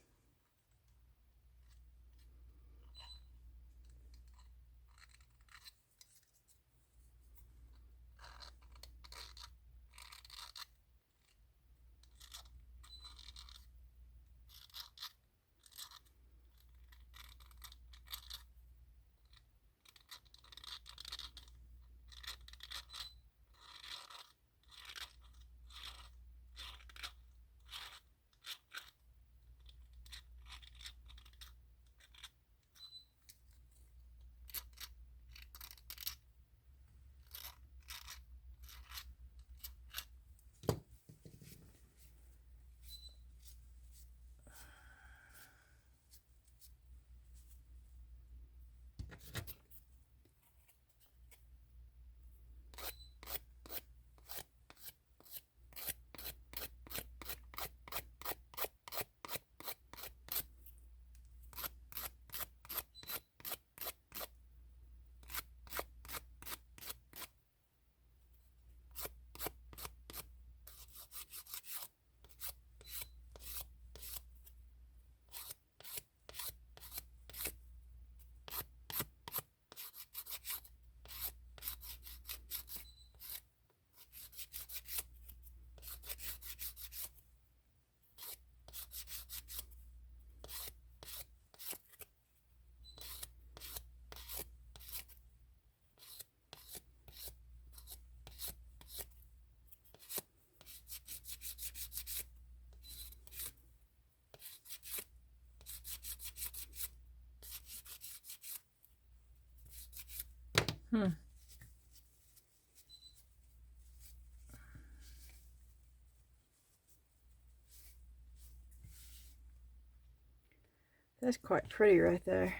That's quite pretty right there.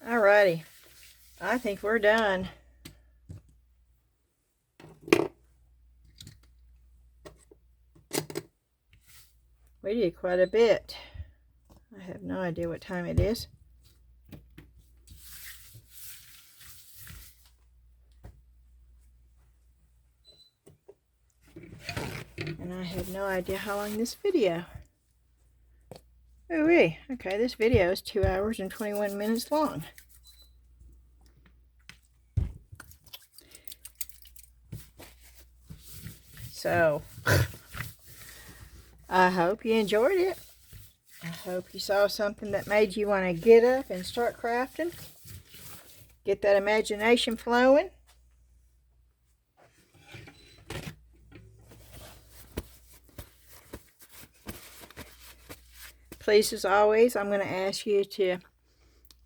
Alrighty, I think we're done. We did quite a bit. I have no idea what time it is. And I have no idea how long this video. Ooh-wee. Okay, this video is 2 hours and 21 minutes long. So, I hope you enjoyed it. I hope you saw something that made you want to get up and start crafting. Get that imagination flowing. Please, as always, I'm going to ask you to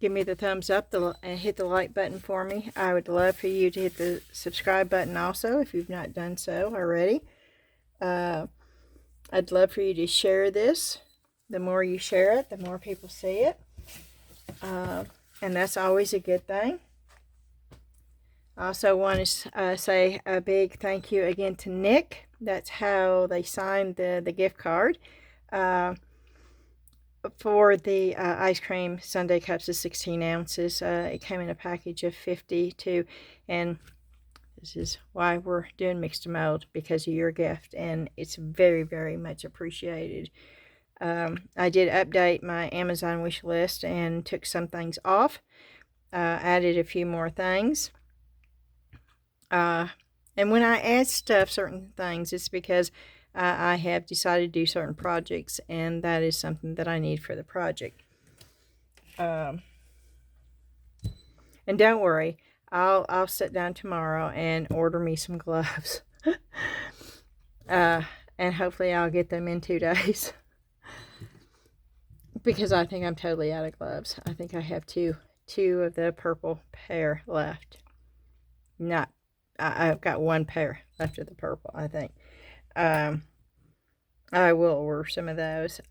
give me the thumbs up and hit the like button for me. I would love for you to hit the subscribe button also if you've not done so already. I'd love for you to share this. The more you share it, the more people see it. And that's always a good thing. I also want to say a big thank you again to Nick. That's how they signed the gift card. For the ice cream sundae cups of 16 ounces. It came in a package of 50 too, and this is why we're doing Mix2Mold, because of your gift, and it's very, very much appreciated. I did update my Amazon wish list and took some things off, added a few more things. And when I add certain things, it's because I have decided to do certain projects, and that is something that I need for the project. And don't worry, I'll sit down tomorrow and order me some gloves. And hopefully I'll get them in 2 days. Because I think I'm totally out of gloves. I think I have two of the purple pair left. I've got 1 pair left of the purple, I think. I will order some of those.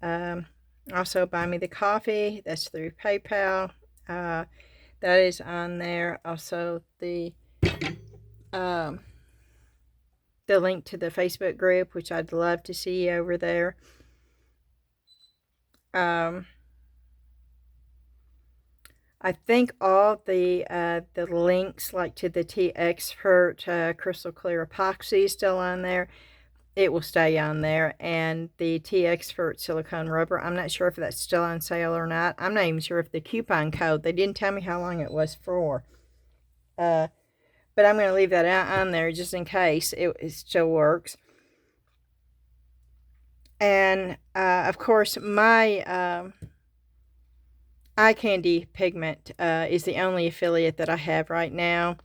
Also, buy me the coffee. That's through PayPal. That is on there. Also, um, the link to the Facebook group, which I'd love to see over there. I think all the links, like to the Tea Expert Crystal Clear Epoxy, is still on there. It will stay on there. And the Tea Expert Silicone Rubber, I'm not sure if that's still on sale or not. I'm not even sure if the coupon code, they didn't tell me how long it was for. But I'm going to leave that out on there just in case it still works. And, of course, my eye candy pigment is the only affiliate that I have right now,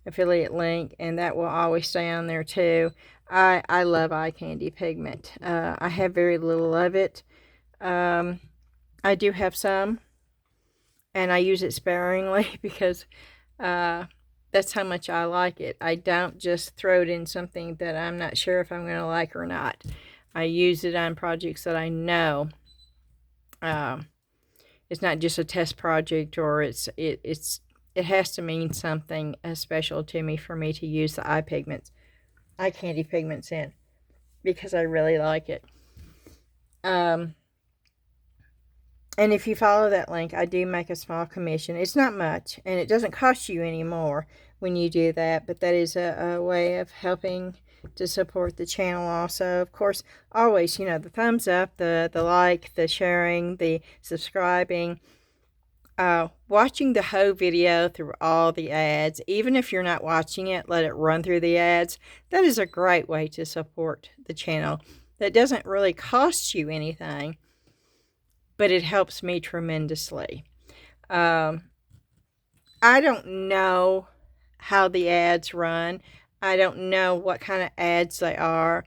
affiliate link, and that will always stay on there too. I love eye candy pigment. I have very little of it. I do have some, and I use it sparingly because that's how much I like it. I don't just throw it in something that I'm not sure if I'm going to like or not. I use it on projects that I know. It's not just a test project, or it has to mean something special to me for me to use the eye candy pigments in, because I really like it. And if you follow that link, I do make a small commission. It's not much, and it doesn't cost you any more when you do that, but that is a way of helping to support the channel also. Of course, always, the thumbs up, the like, the sharing, the subscribing, watching the whole video through all the ads. Even if you're not watching it, let it run through the ads. That is a great way to support the channel. That doesn't really cost you anything, but it helps me tremendously. I don't know how the ads run. I don't know what kind of ads they are.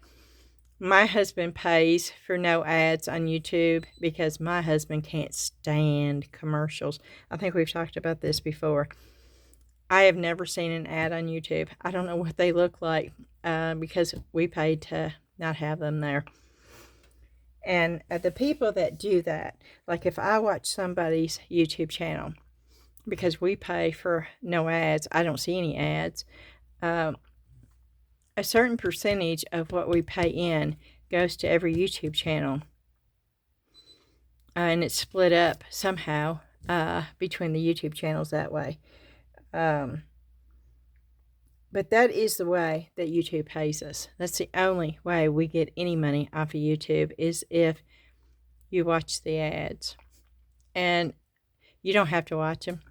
My husband pays for no ads on YouTube because my husband can't stand commercials. I think we've talked about this before. I have never seen an ad on YouTube. I don't know what they look like because we paid to not have them there. And the people that do that, like if I watch somebody's YouTube channel, because we pay for no ads, I don't see any ads, a certain percentage of what we pay in goes to every YouTube channel. And it's split up somehow between the YouTube channels that way. But that is the way that YouTube pays us. That's the only way we get any money off of YouTube, is if you watch the ads. And you don't have to watch them.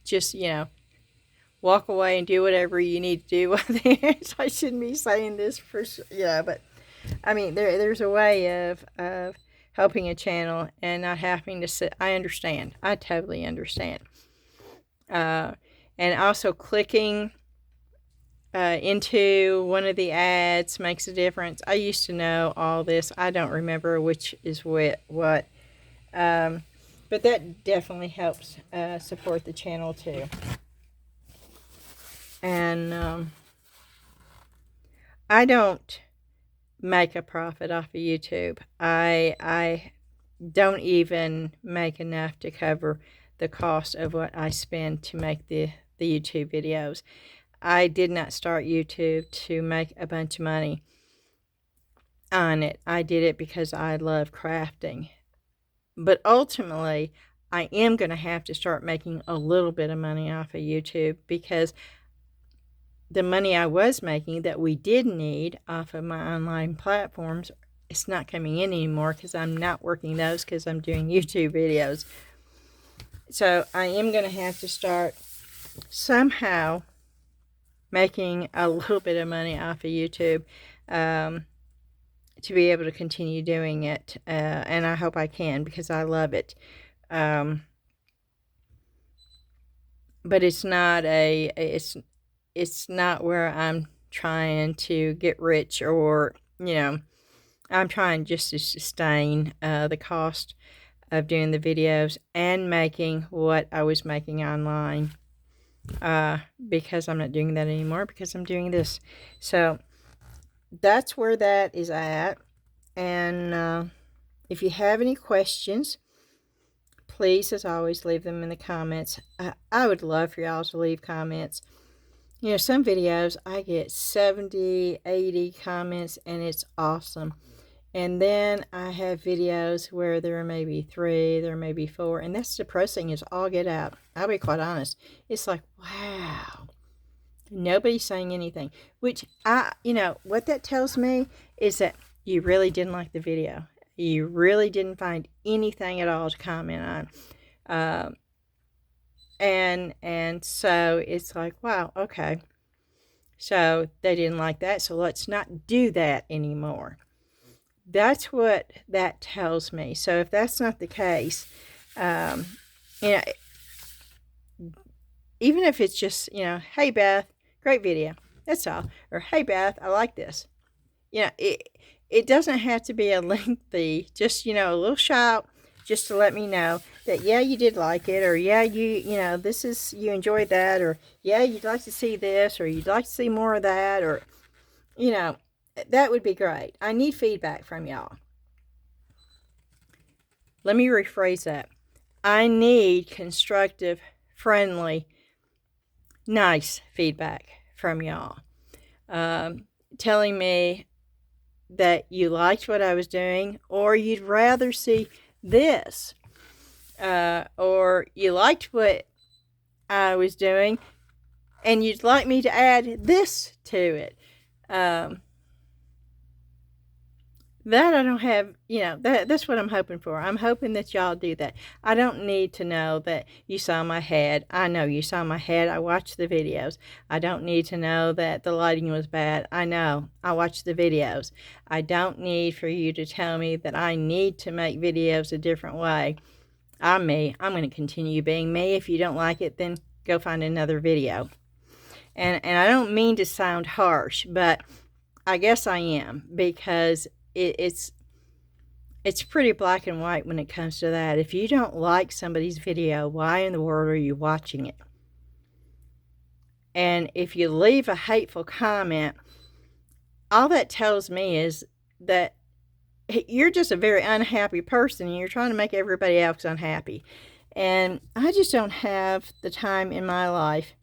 Just, walk away and do whatever you need to do with the ads. I shouldn't be saying this for sure. Yeah, but I mean, there's a way of helping a channel and not having to sit. I understand. I totally understand. And also clicking into one of the ads makes a difference. I used to know all this. I don't remember which is what. But that definitely helps support the channel too. And I don't make a profit off of YouTube. I don't even make enough to cover the cost of what I spend to make the YouTube videos. I did not start YouTube to make a bunch of money on it. I did it because I love crafting. But ultimately, I am going to have to start making a little bit of money off of YouTube, because the money I was making that we did need off of my online platforms, it's not coming in anymore because I'm not working those because I'm doing YouTube videos. So I am going to have to start somehow making a little bit of money off of YouTube to be able to continue doing it. And I hope I can, because I love it. But it's not it's not where I'm trying to get rich, or, I'm trying just to sustain the cost of doing the videos and making what I was making online, because I'm not doing that anymore, because I'm doing this. So that's where that is at. And if you have any questions, please, as always, leave them in the comments. I would love for y'all to leave comments. You know, some videos I get 70, 80 comments, and it's awesome. And then I have videos where there may be 3, there may be 4, and that's depressing as all get out. I'll be quite honest. It's like, wow, nobody's saying anything. Which, you know, what that tells me is that you really didn't like the video. You really didn't find anything at all to comment on. And so it's like, wow, okay. So they didn't like that, so let's not do that anymore. That's what that tells me. So if that's not the case, you know, even if it's just, you know, hey Beth, great video, that's all. Or hey Beth, I like this. You know, it doesn't have to be a lengthy, just, you know, a little shout, just to let me know that, yeah, you did like it, or yeah, you know, this is, you enjoyed that, or yeah, you'd like to see this, or you'd like to see more of that, or, you know, that would be great. I need feedback from y'all. Let me rephrase that. I need constructive, friendly, nice feedback from y'all. Telling me that you liked what I was doing, or you'd rather see this, or you liked what I was doing and you'd like me to add this to it. That I don't have, you know, that's what I'm hoping for. I'm hoping that y'all do that. I don't need to know that you saw my head. I know you saw my head. I watched the videos. I don't need to know that the lighting was bad. I know. I watched the videos. I don't need for you to tell me that I need to make videos a different way. I'm me. I'm going to continue being me. If you don't like it, then go find another video. And I don't mean to sound harsh, but I guess I am, because it's pretty black and white when it comes to that. If you don't like somebody's video, why in the world are you watching it? And if you leave a hateful comment, all that tells me is that you're just a very unhappy person, and you're trying to make everybody else unhappy. And I just don't have the time in my life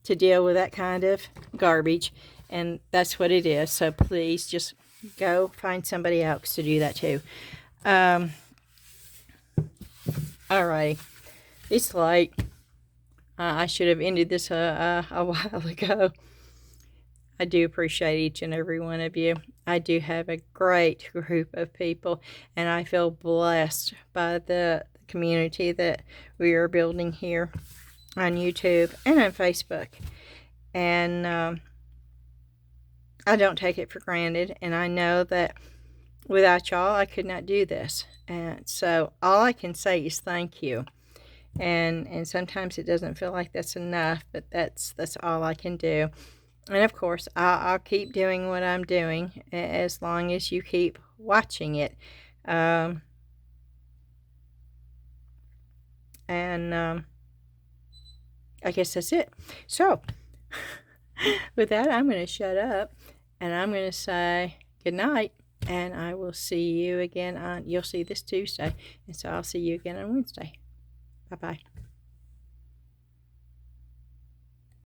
to deal with that kind of garbage, and that's what it is. So please just go find somebody else to do that too. Alrighty, it's late. I should have ended this a while ago. I do appreciate each and every one of you. I do have a great group of people, and I feel blessed by the community that we are building here on YouTube and on Facebook. And I don't take it for granted, and I know that without y'all I could not do this. And so all I can say is thank you. And sometimes it doesn't feel like that's enough, but that's all I can do. And of course I'll keep doing what I'm doing as long as you keep watching it. I guess that's it. So with that, I'm going to shut up, and I'm going to say good night, and I will see you again you'll see this Tuesday, and so I'll see you again on Wednesday. Bye-bye.